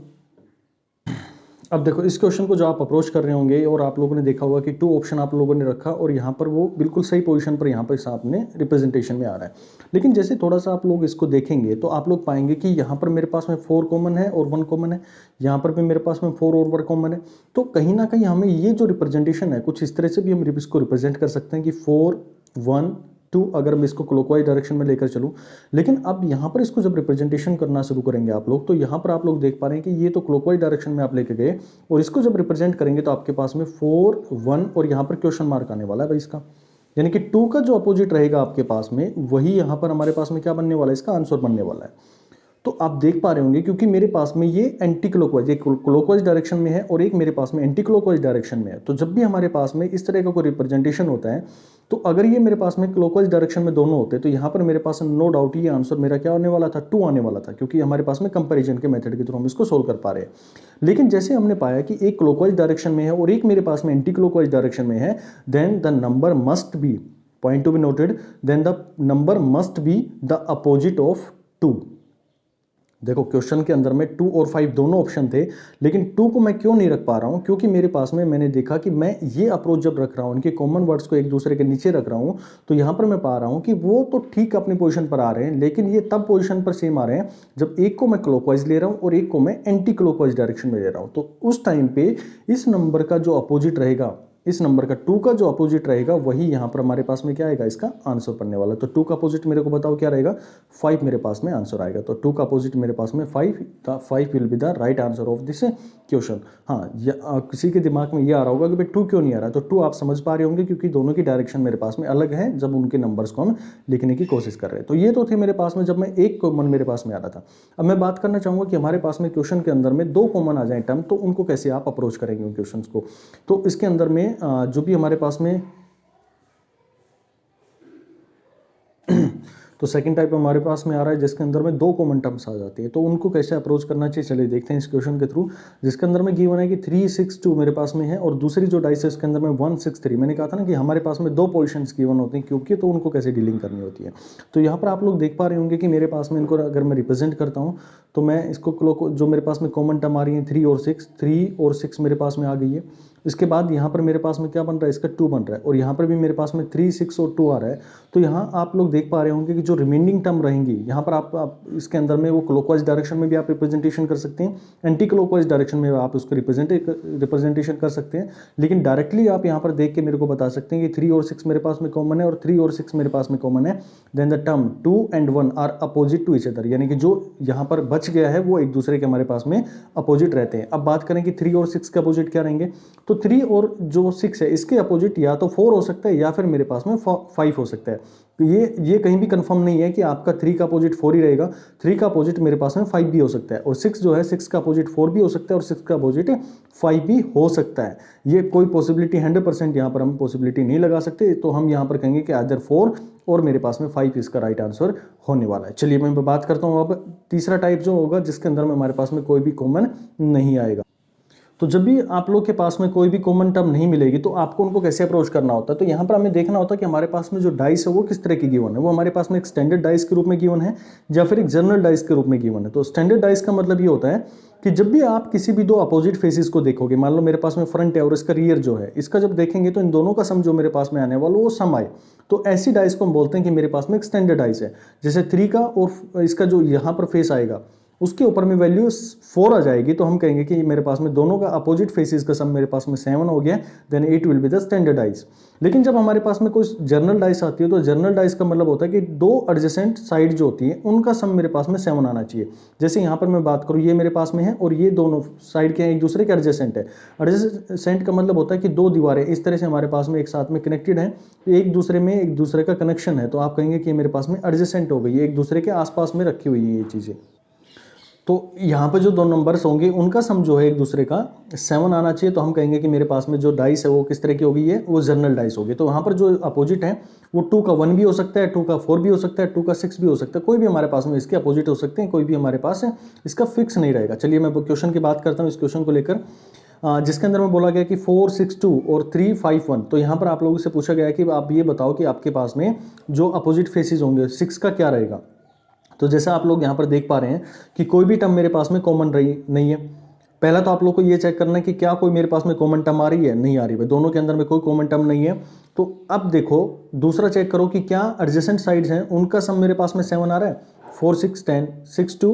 अब देखो इस क्वेश्चन को जो आप अप्रोच कर रहे होंगे और आप लोगों ने देखा होगा कि 2 ऑप्शन आप लोगों ने रखा और यहाँ पर वो बिल्कुल सही पोजीशन पर यहाँ पर सामने रिप्रेजेंटेशन में आ रहा है। लेकिन जैसे थोड़ा सा आप लोग इसको देखेंगे तो आप लोग पाएंगे कि यहाँ पर मेरे पास में 4 कॉमन है और 1 कॉमन है, यहाँ पर भी मेरे पास में 4 और 1 कॉमन है। तो कहीं ना कहीं हमें ये जो रिप्रेजेंटेशन है कुछ इस तरह से भी हम इसको रिप्रेजेंट कर सकते हैं कि 4 1 2, अगर मैं इसको क्लॉकवाइज डायरेक्शन में लेकर चलूं। लेकिन अब यहाँ पर इसको जब रिप्रेजेंटेशन करना शुरू करेंगे आप लोग, तो यहाँ पर आप लोग देख पा रहे हैं कि ये तो क्लॉकवाइज डायरेक्शन में आप लेके गए और इसको जब रिप्रेजेंट करेंगे तो आपके पास में 4 1 और यहाँ पर क्वेश्चन मार्क आने वाला है भाई इसका, यानी कि 2 का जो अपोजिट रहेगा आपके पास में वही यहाँ पर हमारे पास में क्या बनने वाला है, इसका आंसर बनने वाला है। तो आप देख पा रहे होंगे क्योंकि मेरे पास में ये एंटी क्लॉकवाइज, एक क्लॉकवाइज डायरेक्शन में है और एक मेरे पास में एंटी क्लॉकवाइज डायरेक्शन में है। तो जब भी हमारे पास में इस तरह का कोई रिप्रेजेंटेशन होता है, तो अगर ये मेरे पास में क्लॉकवाइज डायरेक्शन में दोनों होते तो यहाँ पर मेरे पास नो डाउट ये आंसर मेरा क्या होने वाला था, 2 आने वाला था, क्योंकि हमारे पास में कंपैरिजन के मेथड के थ्रू हम इसको सोल्व कर पा रहे हैं। लेकिन जैसे हमने पाया कि एक क्लॉकवाइज डायरेक्शन में है और एक मेरे पास में एंटी क्लॉकवाइज डायरेक्शन में है, then the number must be, point to be noted, then the number must be the opposite of 2। देखो क्वेश्चन के अंदर में 2 और 5 दोनों ऑप्शन थे, लेकिन 2 को मैं क्यों नहीं रख पा रहा हूं, क्योंकि मेरे पास में मैंने देखा कि मैं ये अप्रोच जब रख रहा हूं, इनके कॉमन वर्ड्स को एक दूसरे के नीचे रख रहा हूं, तो यहां पर मैं पा रहा हूं कि वो तो ठीक अपनी पोजीशन पर आ रहे हैं, लेकिन ये तब पोजीशन पर सेम आ रहे हैं जब एक को मैं क्लॉकवाइज ले रहा हूं और एक को मैं एंटी क्लॉकवाइज डायरेक्शन में ले रहा हूं। तो उस टाइम पे इस नंबर का जो अपोजिट रहेगा, इस नंबर का 2 का जो अपोजिट रहेगा वही यहाँ पर हमारे पास में क्या आएगा, इसका आंसर पड़ने वाला। तो 2 का अपोजिट मेरे को बताओ क्या रहेगा, 5 मेरे पास में आंसर आएगा। तो 2 का अपोजिट मेरे पास में 5, the 5 will be the right answer of this question. हाँ, किसी के दिमाग में ये आ रहा होगा कि भाई 2 क्यों नहीं आ रहा, तो 2 आप समझ पा रहे होंगे क्योंकि दोनों की डायरेक्शन मेरे पास में अलग है जब उनके नंबर्स को हम लिखने की कोशिश कर रहे हैं। तो ये तो थे मेरे पास में जब मैं एक कॉमन मेरे पास में आ रहा था। अब मैं बात करना चाहूँगा कि हमारे पास में क्वेश्चन के अंदर में 2 कॉमन आ जाए टर्म, तो उनको कैसे आप अप्रोच करेंगे उन क्वेश्चन को। तो इसके अंदर में जो भी हमारे पास में तो सेकंड टाइप हमारे पास में आ रहा है जिसके अंदर में 2 कॉमन टर्म्स आ जाती है, तो उनको कैसे अप्रोच करना चाहिए चलिए देखते हैं इस क्वेश्चन के थ्रू। जिसके अंदर में गिवन है कि 3 6 2 मेरे पास में है और दूसरी जो डाइस है इसके अंदर में 1 6 3। मैंने कहा था ना कि हमारे पास में 2 पोजीशंस गिवन होती हैं क्योंकि, तो उनको कैसे डीलिंग करनी होती है। तो यहाँ पर आप लोग देख पा रहे होंगे कि मेरे पास में इनको अगर मैं रिप्रेजेंट करता हूँ तो मैं इसको जो मेरे पास में कॉमन टर्म आ रही है 3 और 6, 3 और 6 मेरे पास में आ गई है। इसके बाद यहाँ पर मेरे पास में क्या बन रहा है, इसका 2 बन रहा है और यहाँ पर भी मेरे पास में 3 6 और 2 आ रहा है। तो यहाँ आप लोग देख पा रहे होंगे कि जो रिमेनिंग टर्म रहेंगी यहाँ पर आप इसके अंदर में वो क्लॉकवाइज डायरेक्शन में भी आप रिप्रेजेंटेशन कर सकते हैं, एंटी क्लॉकवाइज डायरेक्शन में आप उसको रिप्रेजेंटेशन कर सकते हैं। लेकिन डायरेक्टली आप यहाँ पर देख के मेरे को बता सकते हैं कि 3 और 6 मेरे पास में कॉमन है और 3 और 6 मेरे पास में कॉमन है, then the term 2 and 1 are opposite to each other, यानी कि जो यहाँ पर बच गया है वो एक दूसरे के हमारे पास में अपोजिट रहते हैं। अब बात करें कि 3 और 6 के अपोजिट क्या रहेंगे, तो 3 और जो 6 है इसके अपोजिट या तो 4 हो सकता है या फिर मेरे पास में 5 हो सकता है। तो ये कहीं भी कंफर्म नहीं है कि आपका 3 का अपोजिट 4 ही रहेगा, 3 का अपोजिट मेरे पास में 5 भी हो सकता है और 6 जो है 6 का अपोजिट 4 भी हो सकता है और 6 का अपोजिट 5 भी हो सकता है। ये कोई पॉसिबिलिटी 100% यहाँ पर हम पॉसिबिलिटी नहीं लगा सकते, तो हम यहाँ पर कहेंगे कि आइदर 4 और मेरे पास में 5 इसका राइट आंसर होने वाला है। चलिए मैं बात करता हूँ अब तीसरा टाइप जो होगा जिसके अंदर में हमारे पास में कोई भी कॉमन नहीं आएगा। तो जब भी आप लोग के पास में कोई भी कॉमन टर्म नहीं मिलेगी तो आपको उनको कैसे अप्रोच करना होता है, तो यहाँ पर हमें देखना होता है कि हमारे पास में जो डाइस है वो किस तरह की गिवन है। वो हमारे पास में एक स्टैंडर्ड डाइस के रूप में गिवन है या फिर एक जनरल डाइस के रूप में गिवन है। तो स्टैंडर्ड डाइस का मतलब ये होता है कि जब भी आप किसी भी दो अपोजिट फेसेस को देखोगे, मान लो मेरे पास में फ्रंट है और इसका रियर जो है, इसका जब देखेंगे तो इन दोनों का सम जो मेरे पास में आने वाला वो सम आए, तो ऐसी डाइस को हम बोलते हैं कि मेरे पास में एक स्टैंडर्ड डाइस है। जैसे 3 का और इसका जो यहाँ पर फेस आएगा उसके ऊपर में वैल्यू 4 आ जाएगी, तो हम कहेंगे कि मेरे पास में दोनों का अपोजिट फेसेस का सम मेरे पास में 7 हो गया, then it will be the standard dice. लेकिन जब हमारे पास में कोई जर्नल डाइस आती है तो जर्नल डाइस का मतलब होता है कि दो एडजेसेंट साइड जो होती है उनका सम मेरे पास में 7 आना चाहिए। जैसे यहाँ पर मैं बात करूँ, ये मेरे पास में है और ये दोनों साइड के हैं, एक दूसरे के एडजेसेंट है। एडजेसेंट का मतलब होता है कि दो दीवारें इस तरह से हमारे पास में एक साथ में कनेक्टेड हैं, एक दूसरे में एक दूसरे का कनेक्शन है, तो आप कहेंगे कि मेरे पास में एडजेसेंट हो गई, एक दूसरे के आसपास में रखी हुई है ये चीज़ें। तो यहाँ पे जो दो नंबर्स होंगे उनका सम जो है एक दूसरे का 7 आना चाहिए, तो हम कहेंगे कि मेरे पास में जो डाइस है वो किस तरह की होगी, है वो जर्नल डाइस होगी। तो यहाँ पर जो अपोजिट है वो 2 का 1 भी हो सकता है, 2 का 4 भी हो सकता है, 2 का 6 भी हो सकता है, कोई भी हमारे पास में इसके अपोजिट हो सकते हैं, कोई भी हमारे पास है इसका फिक्स नहीं रहेगा। चलिए मैं क्वेश्चन की बात करता हूँ इस क्वेश्चन को लेकर, जिसके अंदर में बोला गया कि 4 6 2 और 3 5 1। तो यहाँ पर आप लोगों से पूछा गया है कि आप ये बताओ कि आपके पास में जो अपोजिट फेसेस होंगे 6 का क्या रहेगा। तो जैसा आप लोग यहाँ पर देख पा रहे हैं कि कोई भी टर्म मेरे पास में कॉमन रही नहीं है। पहला तो आप लोग को ये चेक करना है कि क्या कोई मेरे पास में कॉमन टर्म आ रही है, नहीं आ रही है, दोनों के अंदर में कोई कॉमन टर्म नहीं है। तो अब देखो दूसरा चेक करो कि क्या एडजेसेंट साइड्स हैं उनका सम मेरे पास में 7 आ रहा है। 4 6 10, 6 2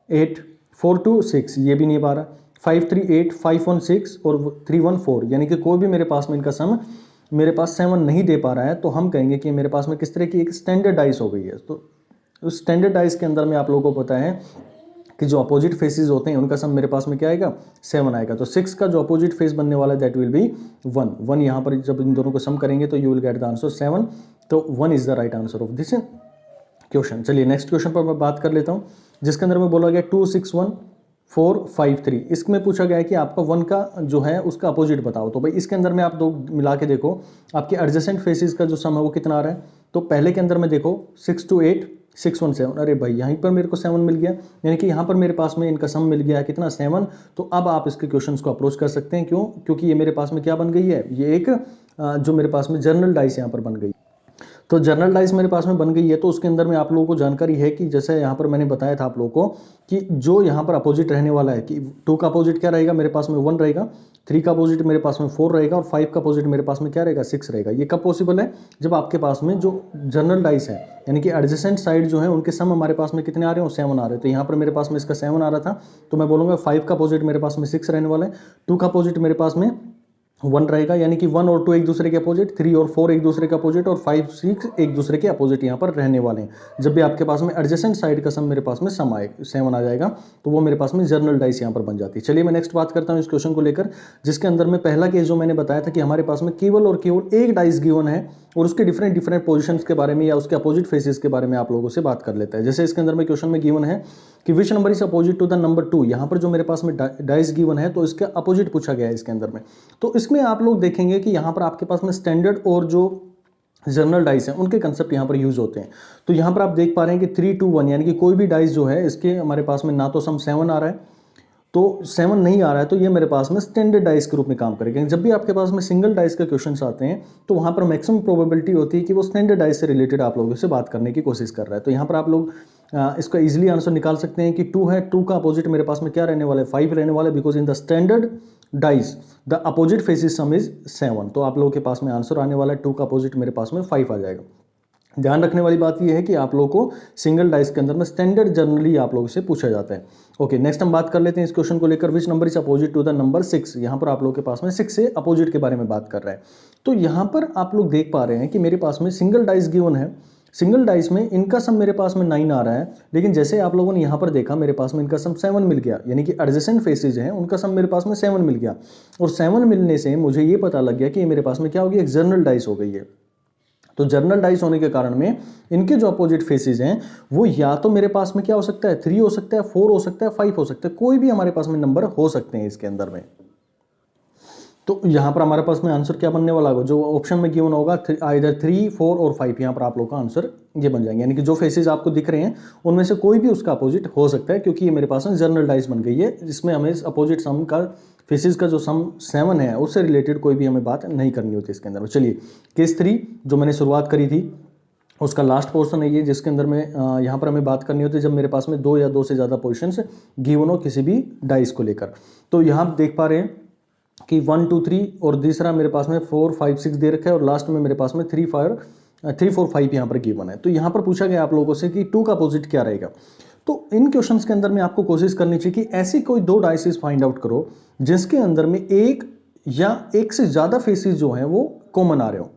8, 4 2 6, ये भी नहीं पा रहा। 5 3 8, 5 1 6 और 3 1 4, यानी कि कोई भी मेरे पास में इनका सम मेरे पास 7 नहीं दे पा रहा है। तो हम कहेंगे कि मेरे पास में किस तरह की एक स्टैंडर्डाइज हो गई है। तो उस स्टैंडर्डाइज के अंदर में आप लोगों को पता है कि जो अपोजिट फेसेस होते हैं उनका सम मेरे पास में क्या आएगा, 7 आएगा। तो 6 का जो अपोजिट फेस बनने वाला है दैट विल बी 1। यहाँ पर जब इन दोनों को सम करेंगे तो you will get the answer 7। तो 1 is the right answer of this question. चलिए नेक्स्ट क्वेश्चन पर मैं बात कर लेता हूँ, जिसके अंदर में बोला गया 2 6 1 4 5 3। इसमें पूछा गया है कि आपका 1 का जो है उसका अपोजिट बताओ। तो भाई इसके अंदर में आप दो मिला के देखो आपके एडजेसेंट फेसेस का जो सम है वो कितना आ रहा है। तो पहले के अंदर में देखो 6 2 8, 6 1 7, अरे भाई यहीं पर मेरे को 7 मिल गया, यानी कि यहाँ पर मेरे पास में इनका सम मिल गया है कितना, 7। तो अब आप इसके क्वेश्चंस को अप्रोच कर सकते हैं। क्यों? क्योंकि ये मेरे पास में क्या बन गई है, ये एक जो मेरे पास में जर्नल डाइस यहाँ पर बन गई। तो जर्नल डाइस मेरे पास में बन गई है, तो उसके अंदर में आप लोगों को जानकारी है कि जैसे यहाँ पर मैंने बताया था आप लोगों को कि जो यहाँ पर अपोजिट रहने वाला है कि 2 का अपोजिट क्या रहेगा, मेरे पास में 1 रहेगा, 3 का अपोजिट मेरे पास में 4 रहेगा और 5 का अपोजिट मेरे पास में क्या रहेगा, 6 रहेगा। ये कब पॉसिबल है, जब आपके पास में जो जर्नल डाइस है यानी कि एडजेसेंट साइड जो है उनके सम हमारे पास में कितने आ रहे हो, 7 आ रहे हैं। तो यहाँ पर मेरे पास में इसका 7 आ रहा था, तो मैं बोलूँगा 5 का अपोजिट मेरे पास में 6 रहने वाला है, 2 का अपोजिट मेरे पास में 1 रहेगा, यानी कि 1 और 2 एक दूसरे के अपोजिट, 3 और 4 एक दूसरे के अपोजिट और 5 6 एक दूसरे के अपोजिट यहाँ पर रहने वाले हैं। जब भी आपके पास में एडजेसेंट साइड का सम मेरे पास में सम आए 7 आ जाएगा, तो वो मेरे पास में जर्नल डाइस यहाँ पर बन जाती है। चलिए मैं नेक्स्ट बात करता हूँ इस क्वेश्चन को लेकर, जिसके अंदर में पहला केस जो मैंने बताया था कि हमारे पास में केवल और केवल एक डाइस गिवन है और उसके डिफरेंट पोजीशंस के बारे में या उसके अपोजिट फेसेस के बारे में आप लोगों से बात कर लेता है। जैसे इसके अंदर में क्वेश्चन में गिवन है कि which number is opposite to the number 2। यहाँ पर जो मेरे पास में डाइस गिवन है तो इसका अपोजिट पूछा गया है इसके अंदर में। तो इसमें आप लोग देखेंगे कि यहाँ पर आपके पास में स्टैंडर्ड और जो जर्नल डाइस हैं उनके कंसेप्ट यहाँ पर यूज होते हैं। तो यहाँ पर आप देख पा रहे हैं कि 3 2 1, यानी कि कोई भी डाइस जो है इसके हमारे पास में ना तो सम 7 आ रहा है, तो 7 नहीं आ रहा है, तो ये मेरे पास में स्टैंडर्ड डाइस के रूप में काम करेगा। जब भी आपके पास में सिंगल डाइस के क्वेश्चंस आते हैं तो वहाँ पर मैक्सिमम प्रोबेबिलिटी होती है कि वो स्टैंडर्ड डाइस से रिलेटेड आप लोगों से बात करने की कोशिश कर रहा है। तो यहाँ पर आप लोग इसका इजीली आंसर निकाल सकते हैं कि 2 है, 2 का अपोजिट मेरे पास में क्या रहने वाला है, 5 रहने वाला है, because in the standard dice the opposite faces some is 7। तो आप लोगों के पास में आंसर आने वाला है 2 का अपोजिट मेरे पास में 5 आ जाएगा। ध्यान रखने वाली बात यह है कि आप लोगों को सिंगल डाइस के अंदर में स्टैंडर्ड जनरली आप लोगों से पूछा जाता है। ओके नेक्स्ट हम बात कर लेते हैं इस क्वेश्चन को लेकर, which number is opposite to the number 6। यहाँ पर आप लोगों के पास में 6 से अपोजिट के बारे में बात कर रहा है। तो यहाँ पर आप लोग देख पा रहे हैं कि मेरे पास में सिंगल डाइस गिवन है, सिंगल डाइस में इनका सम मेरे पास में 9 आ रहा है, लेकिन जैसे आप लोगों ने यहाँ पर देखा मेरे पास में इनका सम 7 मिल गया, यानी कि एडजेसेंट फेसेज हैं उनका सम मेरे पास में 7 मिल गया। और 7 मिलने से मुझे ये पता लग गया कि ये मेरे पास में क्या होगी, एक जर्नल डाइस हो गई है। तो जर्नल डाइस होने के कारण में इनके जो अपोजिट फेसेस हैं वो या तो मेरे पास में क्या हो सकता है, 3 हो सकता है, 4 हो सकता है, 5 हो सकता है, कोई भी हमारे पास में नंबर हो सकते हैं इसके अंदर में। तो यहाँ पर हमारे पास में आंसर क्या बनने वाला होगा, जो ऑप्शन में गिवन होगा आइदर 3, 4 और 5, यहाँ पर आप लोग का आंसर ये बन जाएंगे। यानी कि जो फेसेस आपको दिख रहे हैं उनमें से कोई भी उसका अपोजिट हो सकता है, क्योंकि ये मेरे पास में जनरल डाइस बन गई है, जिसमें हमें अपोजिट सम का फेसेस का जो सम 7 है उससे रिलेटेड कोई भी हमें बात नहीं करनी होती इसके अंदर। चलिए केस 3 जो मैंने शुरुआत करी थी उसका लास्ट पोर्शन है ये, जिसके अंदर में यहाँ पर हमें बात करनी होती है जब मेरे पास में 2 या 2 से ज़्यादा पोजिशंस गिवन हो किसी भी डाइस को लेकर। तो यहाँ आप देख पा रहे हैं कि 1, 2, 3 और तीसरा मेरे पास में 4, 5, 6 दे रखा है, और लास्ट में मेरे पास में 3, 4, 5 यहाँ पर गिवन है। तो यहाँ पर पूछा गया आप लोगों से कि 2 का अपोजिट क्या रहेगा। तो इन क्वेश्चंस के अंदर में आपको कोशिश करनी चाहिए कि ऐसी कोई 2 डाइसेस फाइंड आउट करो जिसके अंदर में एक या एक से ज़्यादा फेसेस जो हैं वो कॉमन आ रहे हो।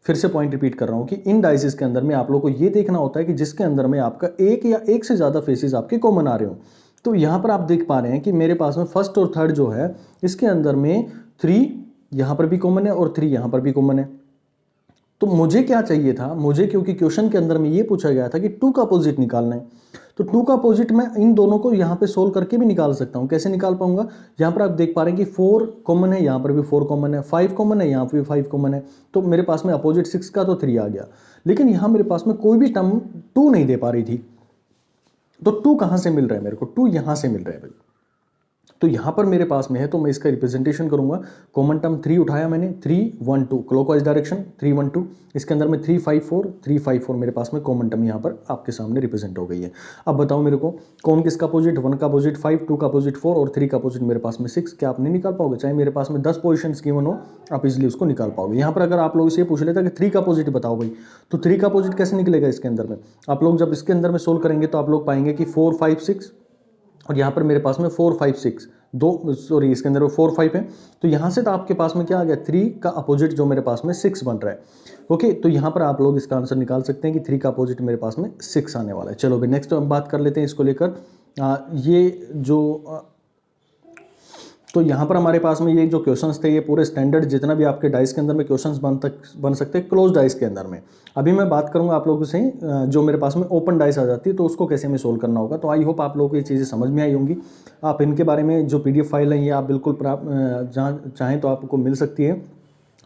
फिर से पॉइंट रिपीट कर रहा हूं कि इन डाइसेस के अंदर में आप लोग को ये देखना होता है कि जिसके अंदर में आपका एक या एक से ज़्यादा फेसेस आपके कॉमन आ रहे हो। तो यहाँ पर आप देख पा रहे हैं कि मेरे पास में फर्स्ट और थर्ड जो है इसके अंदर में 3 यहाँ पर भी कॉमन है और 3 यहाँ पर भी कॉमन है। तो मुझे क्या चाहिए था, मुझे क्योंकि क्वेश्चन के अंदर में ये पूछा गया था कि 2 का अपोजिट निकालना है, तो 2 का अपोजिट मैं इन दोनों को यहाँ पे सोल्व करके भी निकाल सकता हूँ। कैसे निकाल पाऊंगा, यहाँ पर आप देख पा रहे हैं कि 4 कॉमन है, यहाँ पर भी 4 कॉमन है, 5 कॉमन है, यहाँ पर भी 5 कॉमन है। तो मेरे पास में अपोजिट 6 का तो 3 आ गया, लेकिन यहाँ मेरे पास में कोई भी टर्म 2 नहीं दे पा रही थी। तो 2 कहाँ से मिल रहा है मेरे को, 2 यहाँ से मिल रहा है भाई। तो यहाँ पर मेरे पास में है तो मैं इसका रिप्रेजेंटेशन करूंगा। कॉमन टर्म 3 उठाया मैंने, 3, 1, 2 क्लॉकवाइज डायरेक्शन 3, 1, 2, इसके अंदर में 3, 5, 4, 3, 5, 4 मेरे पास में कॉमन टर्म यहाँ पर आपके सामने रिप्रेजेंट हो गई है। अब बताओ मेरे को कौन किसका अपोजिट, 1 का अपोजिट 5, 2 का अपोजिट 4 और 3 का अपोजिट मेरे पास में 6। क्या आप नहीं निकाल पाओगे? चाहे मेरे पास में 10 पोजिशन गिवन हो आप इजिली उसको निकाल पाओगे। यहाँ पर अगर आप लोग से पूछ लेता कि 3 का अपोजिट बताओ भाई, तो 3 का अपोजिट कैसे निकलेगा इसके अंदर में। आप लोग जब इसके अंदर में सोल्व करेंगे तो आप लोग पाएंगे कि 4, 5, 6 और यहाँ पर मेरे पास में 4, 5, 6 दो, सॉरी इसके अंदर 4, 5 है। तो यहाँ से तो आपके पास में क्या आ गया, 3 का अपोजिट जो मेरे पास में 6 बन रहा है। ओके, तो यहाँ पर आप लोग इसका आंसर निकाल सकते हैं कि 3 का अपोजिट मेरे पास में 6 आने वाला है। चलो भाई नेक्स्ट हम बात कर लेते हैं इसको लेकर। ये जो तो यहाँ पर हमारे पास में ये जो क्वेश्चंस थे ये पूरे स्टैंडर्ड जितना भी आपके डाइस के अंदर में क्वेश्चंस बन सकते हैं क्लोज डाइस के अंदर में। अभी मैं बात करूँगा आप लोगों से जो मेरे पास में ओपन डाइस आ जाती है तो उसको कैसे हमें सोल्व करना होगा। तो आई होप आप लोगों को ये चीज़ें समझ में आई होंगी। आप इनके बारे में जो PDF फाइल है ये आप बिल्कुल जहाँ चाहें तो आपको मिल सकती है।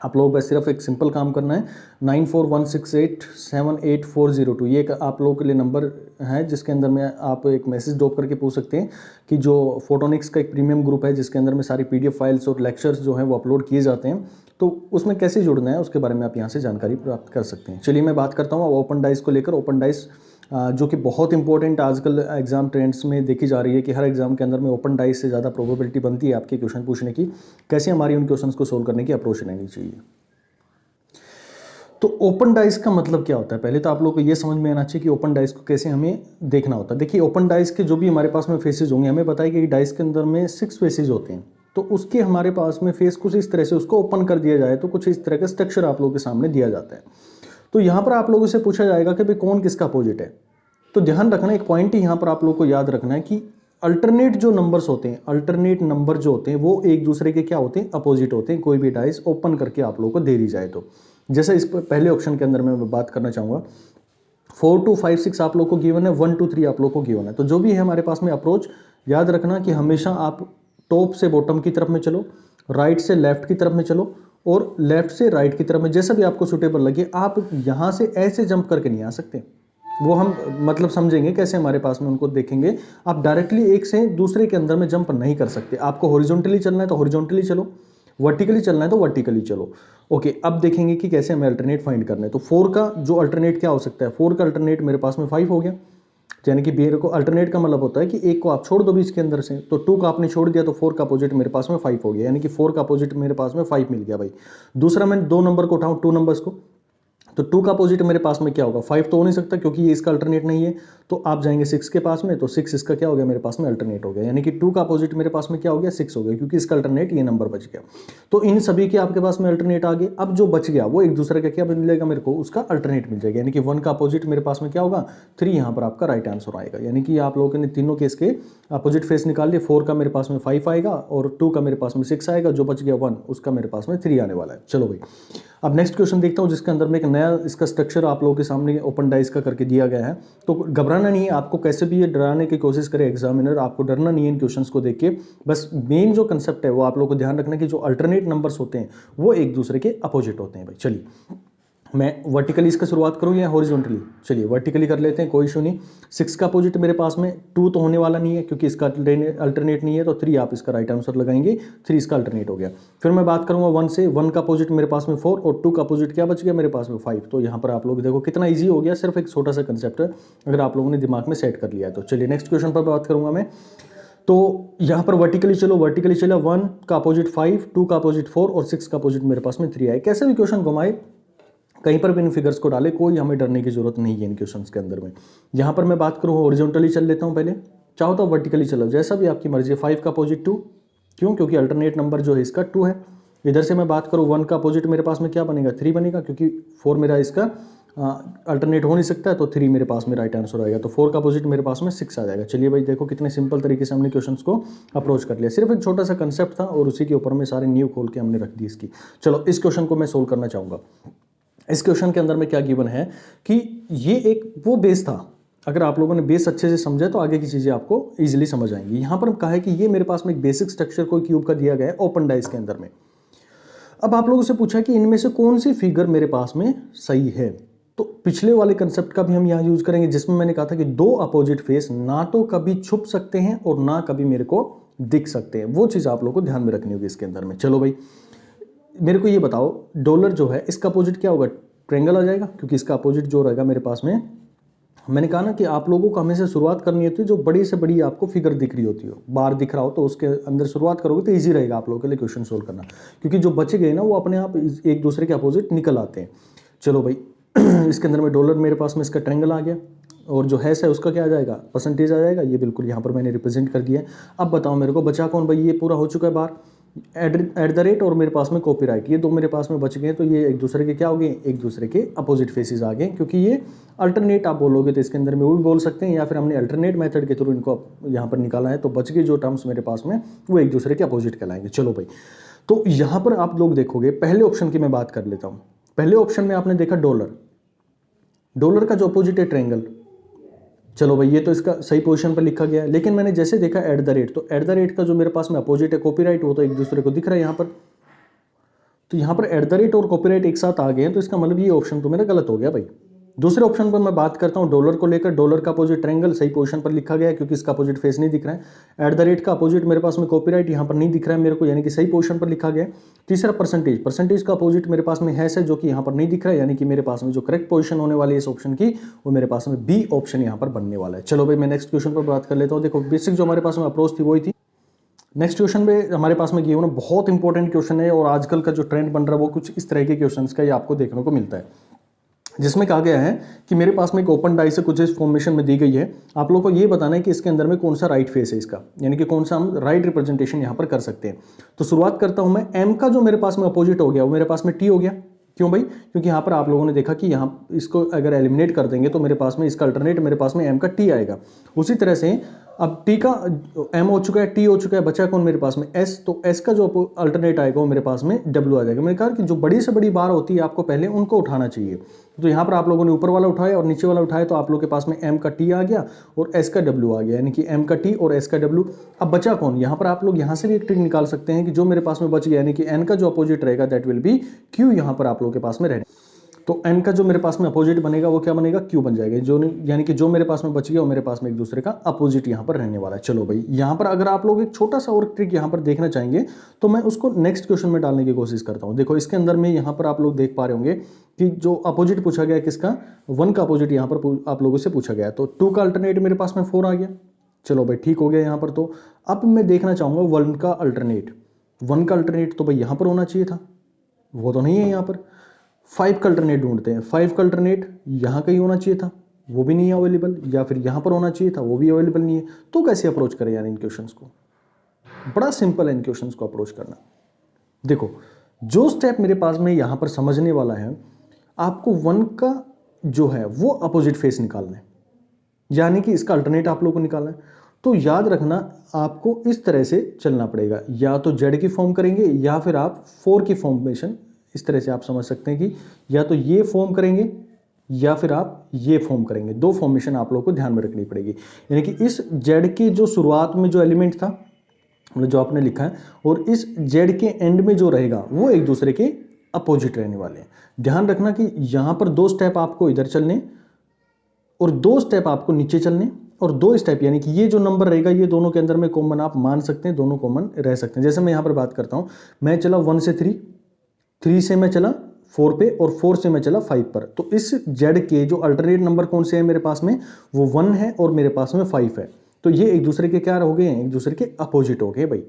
आप लोगों को सिर्फ एक सिंपल काम करना है, 9416878402 ये एक आप लोगों के लिए नंबर है जिसके अंदर में आप एक मैसेज ड्रॉप करके पूछ सकते हैं कि जो फोटोनिक्स का एक प्रीमियम ग्रुप है जिसके अंदर में सारी PDF फाइल्स और लेक्चर्स जो हैं वो अपलोड किए जाते हैं, तो उसमें कैसे जुड़ना है उसके बारे में आप यहाँ से जानकारी प्राप्त कर सकते हैं। चलिए मैं बात करता हूँ अब ओपन डाइस को लेकर। ओपन डाइस जो कि बहुत इंपॉर्टेंट आजकल एग्जाम ट्रेंड्स में देखी जा रही है कि हर एग्जाम के अंदर में ओपन डाइस से ज़्यादा प्रोबेबिलिटी बनती है आपके क्वेश्चन पूछने की। कैसे हमारी उन क्वेश्चंस को सोल्व करने की अप्रोच रहनी चाहिए। तो ओपन डाइस का मतलब क्या होता है, पहले तो आप लोग को ये समझ में आना चाहिए कि ओपन डाइस को कैसे हमें देखना होता है। देखिए ओपन डाइस के जो भी हमारे पास में फेसेस होंगे, हमें बताया कि डाइस के अंदर में 6 फेसेस होते हैं, तो उसके हमारे पास में फेस कुछ इस तरह से उसको ओपन कर दिया जाए तो कुछ इस तरह का स्ट्रक्चर आप लोगों के सामने दिया जाता है। तो यहाँ पर आप लोगों से पूछा जाएगा कि भाई कौन किसका अपोजिट है। तो ध्यान रखना एक पॉइंट ही यहाँ पर आप लोग को याद रखना है कि अल्टरनेट जो नंबर्स होते हैं, अल्टरनेट नंबर जो होते हैं वो एक दूसरे के क्या होते हैं, अपोजिट होते हैं। कोई भी डाइस ओपन करके आप लोगों को दे दी जाए तो जैसे इस पहले ऑप्शन के अंदर मैं बात करना चाहूँगा 4, 2, 5, 6 आप लोग को गिवन है, 1, 2, 3 आप लोग को गिवन है। तो जो भी है हमारे पास में अप्रोच याद रखना कि हमेशा आप टॉप से बॉटम की तरफ में चलो, राइट से लेफ्ट की तरफ में चलो और लेफ्ट से राइट की तरफ में, जैसा भी आपको सुटेबल लगे। आप यहाँ से ऐसे जंप करके नहीं आ सकते, वो हम मतलब समझेंगे कैसे हमारे पास में उनको देखेंगे। आप डायरेक्टली एक से दूसरे के अंदर में जंप नहीं कर सकते। आपको हॉरिजॉन्टली चलना है तो हॉरिजॉन्टली चलो, वर्टिकली चलना है तो वर्टिकली चलो। ओके, अब देखेंगे कि कैसे हमें अल्टरनेट फाइंड करना है। तो 4 का जो अल्टरनेट क्या हो सकता है, 4 का अल्टरनेट मेरे पास में 5 हो गया, यानी कि मेरे को अल्टरनेट का मतलब होता है कि एक को आप छोड़ दो बीच के अंदर से, तो 2 का आपने छोड़ दिया तो 4 का अपोजिट मेरे पास में 5 हो गया, यानी कि 4 का अपोजिट मेरे पास में 5 मिल गया भाई। दूसरा मैं 2 नंबर को उठाऊं, 2 नंबर्स को, तो 2 का अपोजिट मेरे पास में क्या होगा, 5 तो हो नहीं सकता क्योंकि ये इसका अल्टरनेट नहीं है। तो आप जाएंगे 6 के पास में, तो 6 इसका क्या हो गया मेरे पास में अल्टरनेट हो गया, यानी कि 2 का अपोजिट मेरे पास में क्या हो गया, 6 हो गया क्योंकि इसका अल्टरनेट ये नंबर बच गया। तो इन सभी के आपके पास में अल्टरनेट आ गए। अब जो बच गया वो एक दूसरे का क्या मिलेगा मेरे को, उसका अल्टरनेट मिल जाएगा, यानी कि 1 का अपोजिट मेरे पास में क्या होगा, 3 यहाँ पर आपका राइट आंसर आएगा। यानी कि आप लोगों ने तीनों केस के अपोजिट फेस निकाल लिए, 4 का मेरे पास में 5 आएगा और 2 का मेरे पास में 6 आएगा, जो बच गया 1 उसका मेरे पास में 3 आने वाला है। चलो भाई, अब नेक्स्ट क्वेश्चन देखता हूँ जिसके अंदर में एक नया इसका स्ट्रक्चर आप लोगों के सामने ओपन डाइस का करके दिया गया है। तो घबराना नहीं है आपको, कैसे भी ये डराने की कोशिश करे एग्जामिनर, आपको डरना नहीं है इन क्वेश्चंस को देख के। बस मेन जो कंसेप्ट है वो आप लोगों को ध्यान रखना कि जो अल्टरनेट नंबर्स होते हैं वो एक दूसरे के अपोजिट होते हैं भाई। चलिए मैं वर्टिकली इसका शुरुआत करूँ या हॉरिजॉन्टली? चलिए वर्टिकली कर लेते हैं, कोई इशू नहीं। 6 का अपोजिट मेरे पास में 2 तो होने वाला नहीं है क्योंकि इसका अल्टरनेट नहीं है, तो 3 आप इसका राइट आंसर लगाएंगे, 3 इसका अल्टरनेट हो गया। फिर मैं बात करूंगा 1 से, 1 का अपोजिट मेरे पास में 4 और 2 का अपोजिट क्या बच गया मेरे पास में 5। तो यहाँ पर आप लोग देखो कितना ईजी हो गया, सिर्फ एक छोटा सा कंसेप्ट है अगर आप लोगों ने दिमाग में सेट कर लिया है तो। चलिए नेक्स्ट क्वेश्चन पर बात करूंगा मैं। तो यहाँ पर वर्टिकली चलो, वर्टिकली चला, 1 का अपोजिट 5, 2 का अपोजिट 4 और 6 का अपोजिट मेरे पास में 3 आए। कैसे भी क्वेश्चन घुमाए, कहीं पर भी इन फिगर्स को डाले, कोई हमें डरने की जरूरत नहीं है इन क्वेश्चंस के अंदर में। यहाँ पर मैं बात करूँ हॉरिजॉन्टली चल लेता हूँ पहले, चाहो तो वर्टिकली चलो, जैसा भी आपकी मर्जी है। 5 का अपोजिट 2, क्यों? क्योंकि अल्टरनेट नंबर जो है इसका 2 है। इधर से मैं बात करूँ 1 का अपोजिट मेरे पास में क्या बनेगा? 3 बनेगा, क्योंकि 4 मेरा इसका अल्टरनेट हो नहीं सकता है, तो 3 मेरे पास में राइट आंसर आएगा। तो 4 का अपोजिट मेरे पास में 6 आ जाएगा। चलिए भाई देखो कितने सिंपल तरीके से हमने क्वेश्चंस को अप्रोच कर लिया, सिर्फ एक छोटा सा कंसेप्ट था और उसी के ऊपर में सारे न्यू खोल के हमने रख दी इसकी। चलो इस क्वेश्चन को मैं सोल्व करना चाहूँगा। इस क्वेश्चन के अंदर में क्या गिवन है कि ये एक वो बेस था, अगर आप लोगों ने बेस अच्छे से समझा तो आगे की चीजें आपको इजीली समझ आएंगी। यहां पर कहा है कि ये मेरे पास में एक बेसिक स्ट्रक्चर कोई क्यूब का दिया गया है ओपन डाइस के अंदर में। अब आप लोगों से पूछा कि इनमें से कौन सी फिगर मेरे पास में सही है, तो पिछले वाले कंसेप्ट का भी हम यहां यूज करेंगे जिसमें मैंने कहा था कि दो अपोजिट फेस ना तो कभी छुप सकते हैं और ना कभी मेरे को दिख सकते हैं। वो चीज आप लोगों को ध्यान में रखनी होगी इसके अंदर में। चलो भाई मेरे को ये बताओ, डॉलर जो है इसका अपोजिट क्या होगा? ट्रायंगल आ जाएगा, क्योंकि इसका अपोजिट जो रहेगा मेरे पास में, मैंने कहा ना कि आप लोगों को हमेशा शुरुआत करनी होती है जो बड़ी से बड़ी आपको फिगर दिख रही होती हो, बार दिख रहा हो तो उसके अंदर शुरुआत करोगे तो इजी रहेगा आप लोगों के लिए क्वेश्चन सोल्व करना, क्योंकि जो बचे गए ना वो अपने आप एक दूसरे के अपोजिट निकल आते हैं। चलो भाई इसके अंदर में डॉलर मेरे पास में इसका ट्रायंगल आ गया और जो है उसका क्या आ जाएगा? परसेंटेज आ जाएगा। ये बिल्कुल यहाँ पर मैंने रिप्रेजेंट कर दिया है। अब बताओ मेरे को बचा कौन भाई? ये पूरा हो चुका है बार, एट द रेट और मेरे पास में कॉपीराइट, ये दो मेरे पास में बच गए। तो ये एक दूसरे के क्या हो गए? एक दूसरे के अपोजिट फेसेस आ गए, क्योंकि ये अल्टरनेट आप बोलोगे तो इसके अंदर में वो भी बोल सकते हैं, या फिर हमने अल्टरनेट मेथड के थ्रू इनको यहाँ पर निकाला है, तो बच गए जो टर्म्स मेरे पास में वो एक दूसरे के अपोजिट कहलाएंगे। चलो भाई, तो यहाँ पर आप लोग देखोगे पहले ऑप्शन की मैं बात कर लेता हूँ। पहले ऑप्शन में आपने देखा डॉलर, डॉलर का जो अपोजिट है ट्रायंगल। चलो भाई ये तो इसका सही पोजीशन पर लिखा गया है, लेकिन मैंने जैसे देखा एट द रेट, तो एट द रेट का जो मेरे पास में अपोजिट है कॉपीराइट, वो तो एक दूसरे को दिख रहा है यहाँ पर। तो यहाँ पर एट द रेट और कॉपीराइट एक साथ आ गए हैं, तो इसका मतलब ये ऑप्शन तो मेरा गलत हो गया भाई। दूसरे ऑप्शन पर मैं बात करता हूँ डॉलर को लेकर, डॉलर का अपोजिट ट्रायंगल सही पोजीशन पर लिखा गया है क्योंकि इसका अपोजिट फेस नहीं दिख रहा है। एट द रेट का अपोजिट मेरे पास में कॉपीराइट यहाँ पर नहीं दिख रहा है मेरे को, यानी कि सही पोजीशन पर लिखा गया है। तीसरा परसेंटेज, परसेंटेज का अपोजिट मेरे पास में है जो कि यहाँ पर नहीं दिख रहा है, यानी कि मेरे पास में जो करेक्ट पोजीशन होने वाली है इस ऑप्शन की वो मेरे पास में बी ऑप्शन यहाँ पर बनने वाला है। चलो भाई मैं नेक्स्ट क्वेश्चन पर बात कर लेता हूँ। देखो बेसिक जो हमारे पास में अप्रोच थी वही थी। नेक्स्ट क्वेश्चन में हमारे पास में ये ना बहुत इंपॉर्टेंट क्वेश्चन है और आजकल का जो ट्रेंड बन रहा है वो कुछ इस तरह के क्वेश्चंस का ये आपको देखने को मिलता है, जिसमें कहा गया है कि मेरे पास में एक ओपन डाई से कुछ इस फॉर्मेशन में दी गई है। आप लोगों को ये बताना है कि इसके अंदर में कौन सा राइट फेस है इसका, यानी कि कौन सा हम राइट रिप्रेजेंटेशन यहाँ पर कर सकते हैं। तो शुरुआत करता हूं मैं, एम का जो मेरे पास में अपोजिट हो गया वो मेरे पास में टी हो गया। क्यों भाई? क्योंकि यहाँ पर आप लोगों ने देखा कि यहाँ इसको अगर एलिमिनेट कर देंगे तो मेरे पास में इसका अल्टरनेट मेरे पास में एम का टी आएगा। उसी तरह से अब टी का एम हो चुका है, टी हो चुका है, बचा कौन मेरे पास में? एस। तो एस का जो अल्टरनेट आएगा वो मेरे पास में डब्ल्यू आ जाएगा। मैंने कहा कि जो बड़ी से बड़ी बार होती है आपको पहले उनको उठाना चाहिए। तो यहाँ पर आप लोगों ने ऊपर वाला उठाया और नीचे वाला उठाया, तो आप लोगों के पास में एम का टी आ गया और एस का डब्ल्यू आ गया, यानी कि एम का टी और एस का डब्ल्यू। अब बचा कौन? यहाँ पर आप लोग यहाँ से भी एक ट्रिक निकाल सकते हैं कि जो मेरे पास में बच गया, यानी कि एन का जो अपोजिट रहेगा दैट विल बी क्यू, यहाँ पर आप लोगों के पास में रहेगा। तो एन का जो मेरे पास में अपोजिट बनेगा वो क्या बनेगा? क्यू बन जाएगा। जो यानी कि जो मेरे पास में बच गया वो मेरे पास में एक दूसरे का अपोजिट यहाँ पर रहने वाला है। चलो भाई यहाँ पर अगर आप लोग एक छोटा सा और ट्रिक यहाँ पर देखना चाहेंगे तो मैं उसको नेक्स्ट क्वेश्चन में डालने की कोशिश करता हूँ। देखो इसके अंदर में यहाँ पर आप लोग देख पा रहे होंगे कि जो अपोजिट पूछा गया किसका? 1 का अपोजिट यहाँ पर आप लोगों से पूछा गया, तो 2 का अल्टरनेट मेरे पास में 4 आ गया। चलो भाई ठीक हो गया यहाँ पर। तो अब मैं देखना चाहूँगा 1 का अल्टरनेट। 1 का अल्टरनेट तो भाई यहाँ पर होना चाहिए था, वो तो नहीं है यहाँ पर। 5 का अल्टरनेट ढूंढते हैं। 5 का अल्टरनेट यहाँ कहीं होना चाहिए था, वो भी नहीं है अवेलेबल, या फिर यहाँ पर होना चाहिए था, वो भी अवेलेबल नहीं है। तो कैसे अप्रोच करें यार इन क्वेश्चंस को? बड़ा सिंपल है इन क्वेश्चंस को अप्रोच करना। देखो जो स्टेप मेरे पास में यहाँ पर समझने वाला है, आपको 1 का जो है वो अपोजिट फेस निकालना है, यानी कि इसका अल्टरनेट आप लोगों को निकालना है। तो याद रखना आपको इस तरह से चलना पड़ेगा, या तो जेड की फॉर्म करेंगे या फिर आप 4 की फॉर्मेशन, इस तरह से आप समझ सकते हैं कि या तो ये फॉर्म करेंगे या फिर आप ये फॉर्म करेंगे। दो फॉर्मेशन आप लोगों को ध्यान में रखनी पड़ेगी, यानी कि इस जेड के जो शुरुआत में जो एलिमेंट था मतलब जो आपने लिखा है और इस जेड के एंड में जो रहेगा वो एक दूसरे के अपोजिट रहने वाले हैं। ध्यान रखना कि यहां पर 2 स्टेप आपको इधर चलने और 2 स्टेप आपको नीचे चलने और 2 स्टेप, यानी कि ये जो नंबर रहेगा ये दोनों के अंदर में कॉमन आप मान सकते हैं, दोनों कॉमन रह सकते हैं। जैसे मैं यहां पर बात करता हूं, मैं चला 1 से 3, 3 से मैं चला 4 पे और 4 से मैं चला 5 पर, तो इस जेड के जो अल्टरनेट नंबर कौन से हैं मेरे पास में, वो 1 है और मेरे पास में 5 है। तो ये एक दूसरे के क्या हो गए हैं, एक दूसरे के अपोजिट हो गए भाई।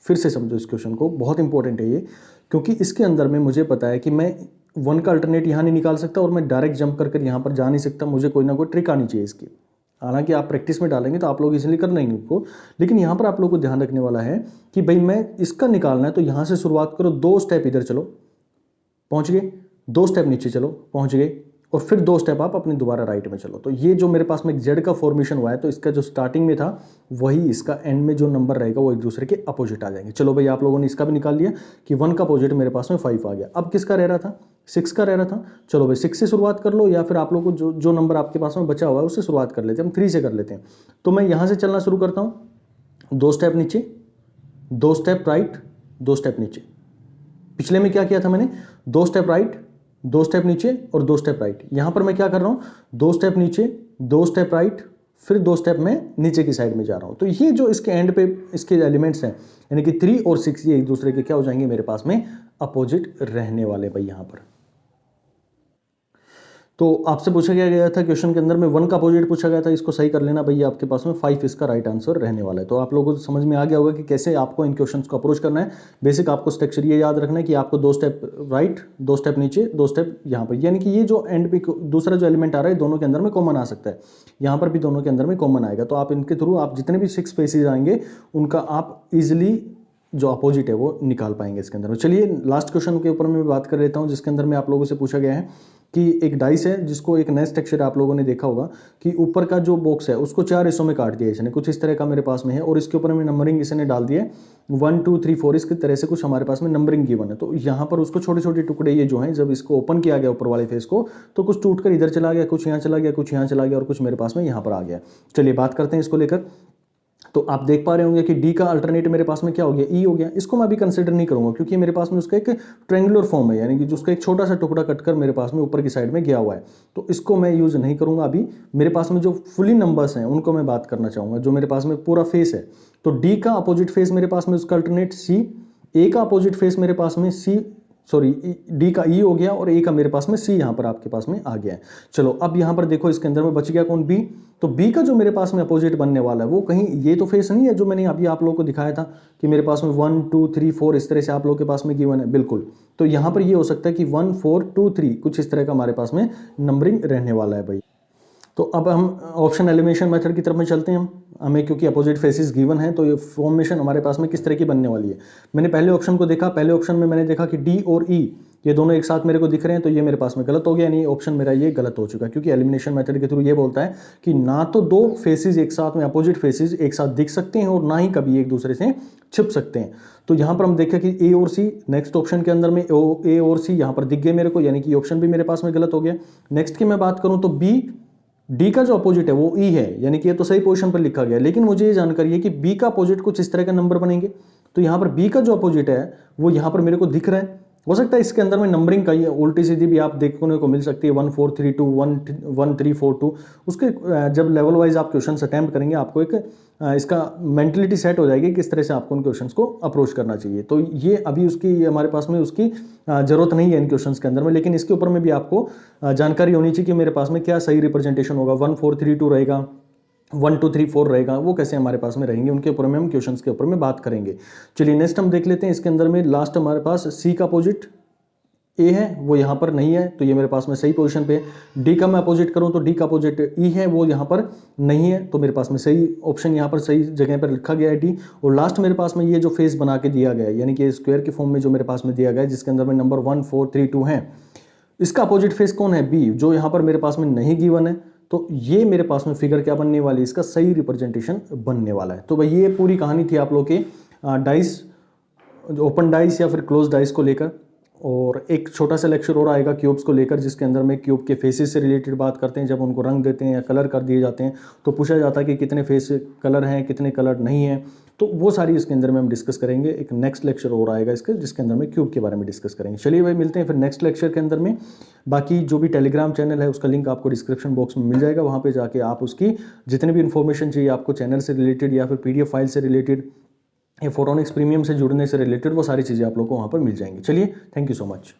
फिर से समझो इस क्वेश्चन को, बहुत इंपॉर्टेंट है ये, क्योंकि इसके अंदर में मुझे पता है कि मैं 1 का अल्टरनेट यहाँ नहीं निकाल सकता और मैं डायरेक्ट जंप कर यहाँ पर जा नहीं सकता, मुझे कोई ना कोई ट्रिक आनी चाहिए इसकी। हालांकि आप प्रैक्टिस में डालेंगे तो आप लोग इसलिए कर लेंगे उसको, लेकिन यहाँ पर आप लोग को ध्यान रखने वाला है कि भाई मैं इसका निकालना है तो यहाँ से शुरुआत करो, 2 स्टेप इधर चलो पहुँच गए, 2 स्टेप नीचे चलो पहुँच गए और फिर 2 स्टेप आप अपने दोबारा राइट में चलो। तो ये जो मेरे पास में एक जेड का फॉर्मेशन हुआ है, तो इसका जो स्टार्टिंग में था वही इसका एंड में जो नंबर रहेगा वो एक दूसरे के अपोजिट आ जाएंगे। चलो भाई आप लोगों ने इसका भी निकाल लिया कि 1 का अपोजिट मेरे पास में 5 आ गया। अब किसका रह रहा था, 6 का रह रहा था। चलो भाई 6 से शुरुआत कर लो, या फिर आप लोगों को जो नंबर आपके पास में बचा हुआ है उससे शुरुआत कर लेते हैं, हम 3 से कर लेते हैं। तो मैं यहाँ से चलना शुरू करता हूँ, 2 स्टेप नीचे, 2 स्टेप राइट, 2 स्टेप नीचे। पिछले में क्या किया था मैंने, 2 स्टेप राइट, 2 स्टेप नीचे और 2 स्टेप राइट। यहां पर मैं क्या कर रहा हूं, 2 स्टेप नीचे, 2 स्टेप राइट, फिर 2 स्टेप मैं नीचे की साइड में जा रहा हूं। तो ये जो इसके एंड पे इसके एलिमेंट्स हैं, यानी कि 3 और 6, ये एक दूसरे के क्या हो जाएंगे मेरे पास में, अपोजिट रहने वाले भाई यहां पर। तो आपसे पूछा गया था क्वेश्चन के अंदर में 1 का अपोजिट पूछा गया था, इसको सही कर लेना भैया, आपके पास में 5 इसका राइट आंसर रहने वाला है। तो आप लोगों को समझ में आ गया होगा कि कैसे आपको इन क्वेश्चंस को अप्रोच करना है। बेसिक आपको स्ट्रक्चर ये याद रखना है कि आपको 2 स्टेप राइट, 2 स्टेप नीचे, 2 स्टेप यहाँ पर, यानी कि ये जो एंड पे दूसरा जो एलिमेंट आ रहा है दोनों के अंदर में कॉमन आ सकता है, यहाँ पर भी दोनों के अंदर में कॉमन आएगा। तो आप इनके थ्रू आप जितने भी 6 स्पेसिस आएंगे उनका आप इजिली जो अपोजिट है वो निकाल पाएंगे इसके अंदर। चलिए लास्ट क्वेश्चन के ऊपर मैं बात कर लेता हूँ, जिसके अंदर में आप लोगों से पूछा गया है कि एक डाइस है जिसको एक नया स्ट्रक्चर आप लोगों ने देखा होगा कि ऊपर का जो बॉक्स है उसको 4 हिस्सों में काट दिया इसने, कुछ इस तरह का मेरे पास में है, और इसके ऊपर में नंबरिंग इसने डाल दिया 1 2 3 4, इसकी तरह से कुछ हमारे पास में नंबरिंग गिवन है। तो यहाँ पर उसको छोटे छोटे टुकड़े ये जो हैं, जब इसको ओपन किया गया ऊपर वाले फेस को, तो कुछ टूट कर इधर चला गया, कुछ यहाँ चला गया, कुछ यहाँ चला गया और कुछ मेरे पास में यहाँ पर आ गया। चलिए बात करते हैं इसको लेकर। तो आप देख पा रहे होंगे कि डी का अल्टरनेट मेरे पास में क्या हो गया, ई हो गया। इसको मैं अभी कंसीडर नहीं करूंगा क्योंकि मेरे पास में उसका एक ट्रायंगुलर फॉर्म है, यानी कि जो उसका एक छोटा सा टुकड़ा कटकर मेरे पास में ऊपर की साइड में गया हुआ है, तो इसको मैं यूज नहीं करूंगा। अभी मेरे पास में जो फुली नंबर्स हैं उनको मैं बात करना चाहूंगा, जो मेरे पास में पूरा फेस है। तो डी का अपोजिट फेस मेरे पास में उसका अल्टरनेट सी, ए का अपोजिट फेस मेरे पास में सी, सॉरी डी का ई हो गया और ए का मेरे पास में सी यहाँ पर आपके पास में आ गया है। चलो अब यहाँ पर देखो इसके अंदर में बच गया कौन, बी। तो बी का जो मेरे पास में अपोजिट बनने वाला है वो कहीं ये तो फेस नहीं है जो मैंने अभी आप लोगों को दिखाया था कि मेरे पास में 1 2 3 4 इस तरह से आप लोगों के पास में गिवन है, बिल्कुल। तो यहाँ पर ये हो सकता है कि 1 4 2 3 कुछ इस तरह का हमारे पास में नंबरिंग रहने वाला है भाई। तो अब हम ऑप्शन एलिमिनेशन मेथड की तरफ में चलते हैं हमें, क्योंकि अपोजिट फेसेस गिवन है तो ये फॉर्मेशन हमारे पास में किस तरह की बनने वाली है। मैंने पहले ऑप्शन को देखा, पहले ऑप्शन में मैंने देखा कि डी और ई ये दोनों एक साथ मेरे को दिख रहे हैं, तो ये मेरे पास में गलत हो गया, नहीं ऑप्शन मेरा ये गलत हो चुका, क्योंकि एलिमिनेशन मेथड के थ्रू ये बोलता है कि ना तो 2 फेसेस एक साथ में अपोजिट फेसेस एक साथ दिख सकते हैं और ना ही कभी एक दूसरे से छिप सकते हैं। तो यहाँ पर हम देखें कि ए और सी, नेक्स्ट ऑप्शन के अंदर में ए और सी यहाँ पर दिख गए मेरे को, यानी कि ऑप्शन भी मेरे पास में गलत हो गया। नेक्स्ट की मैं बात करूँ तो बी, डी का जो अपोजिट है वो ई है, यानी कि ये तो सही पोजीशन पर लिखा गया, लेकिन मुझे ये जानकारी है कि बी का अपोजिट कुछ इस तरह का नंबर बनेंगे। तो यहाँ पर बी का जो अपोजिट है वो यहाँ पर मेरे को दिख रहा है, हो सकता है इसके अंदर में नंबरिंग का ये उल्टी सीधी भी आप देखने को मिल सकती है, 1 4 3 2 1 3 4 2। उसके जब लेवल वाइज आप क्वेश्चन अटैम्प्ट करेंगे आपको एक इसका मेंटलिटी सेट हो जाएगी किस तरह से आपको उन क्वेश्चंस को अप्रोच करना चाहिए। तो ये अभी उसकी हमारे पास में उसकी जरूरत नहीं है इन क्वेश्चंस के अंदर में, लेकिन इसके ऊपर में भी आपको जानकारी होनी चाहिए कि मेरे पास में क्या सही रिप्रेजेंटेशन होगा, 1 4 3 2 रहेगा, 1 2 3 4 रहेगा, वो कैसे हमारे पास में रहेंगे, उनके ऊपर में हम क्वेश्चंस के ऊपर में बात करेंगे। चलिए नेक्स्ट हम देख लेते हैं। इसके अंदर में लास्ट हमारे पास सी का अपोजिट ए है, वो यहाँ पर नहीं है, तो ये मेरे पास में सही पोजीशन पे है। डी का मैं अपोजिट करूँ तो डी का अपोजिट ई है, वो यहाँ पर नहीं है, तो मेरे पास में सही ऑप्शन यहाँ पर सही जगह पर लिखा गया है डी। और लास्ट मेरे पास में ये जो फेस बना के दिया गया है, यानी कि स्क्वायर के फॉर्म में जो मेरे पास में दिया गया है, जिसके अंदर में नंबर 1 4 3 2 है, इसका अपोजिट फेस कौन है, बी, जो यहाँ पर मेरे पास में नहीं गिवन है। तो ये मेरे पास में फिगर क्या बनने वाली है, इसका सही रिप्रेजेंटेशन बनने वाला है। तो भाई ये पूरी कहानी थी आप लोग के डाइस, ओपन डाइस या फिर क्लोज डाइस को लेकर। और एक छोटा सा लेक्चर और आएगा क्यूब्स को लेकर, जिसके अंदर में क्यूब के फेसेस से रिलेटेड बात करते हैं। जब उनको रंग देते हैं या कलर कर दिए जाते हैं तो पूछा जाता है कि कितने फेस कलर हैं, कितने कलर नहीं हैं, तो वो सारी इसके अंदर में हम डिस्कस करेंगे। एक नेक्स्ट लेक्चर और आएगा इसके, जिसके अंदर में क्यूब के बारे में डिस्कस करेंगे। चलिए भाई मिलते हैं फिर नेक्स्ट लेक्चर के अंदर में। बाकी जो भी टेलीग्राम चैनल है उसका लिंक आपको डिस्क्रिप्शन बॉक्स में मिल जाएगा, वहाँ पे जाके आप उसकी जितने भी इन्फॉर्मेशन चाहिए आपको चैनल से रिलेटेड या फिर PDF फाइल से रिलेटेड या फोटोनिक्स प्रीमियम से जुड़ने से रिलेटेड, वो सारी चीज़ें आप लोग को वहाँ पर मिल जाएंगी। चलिए, थैंक यू सो मच।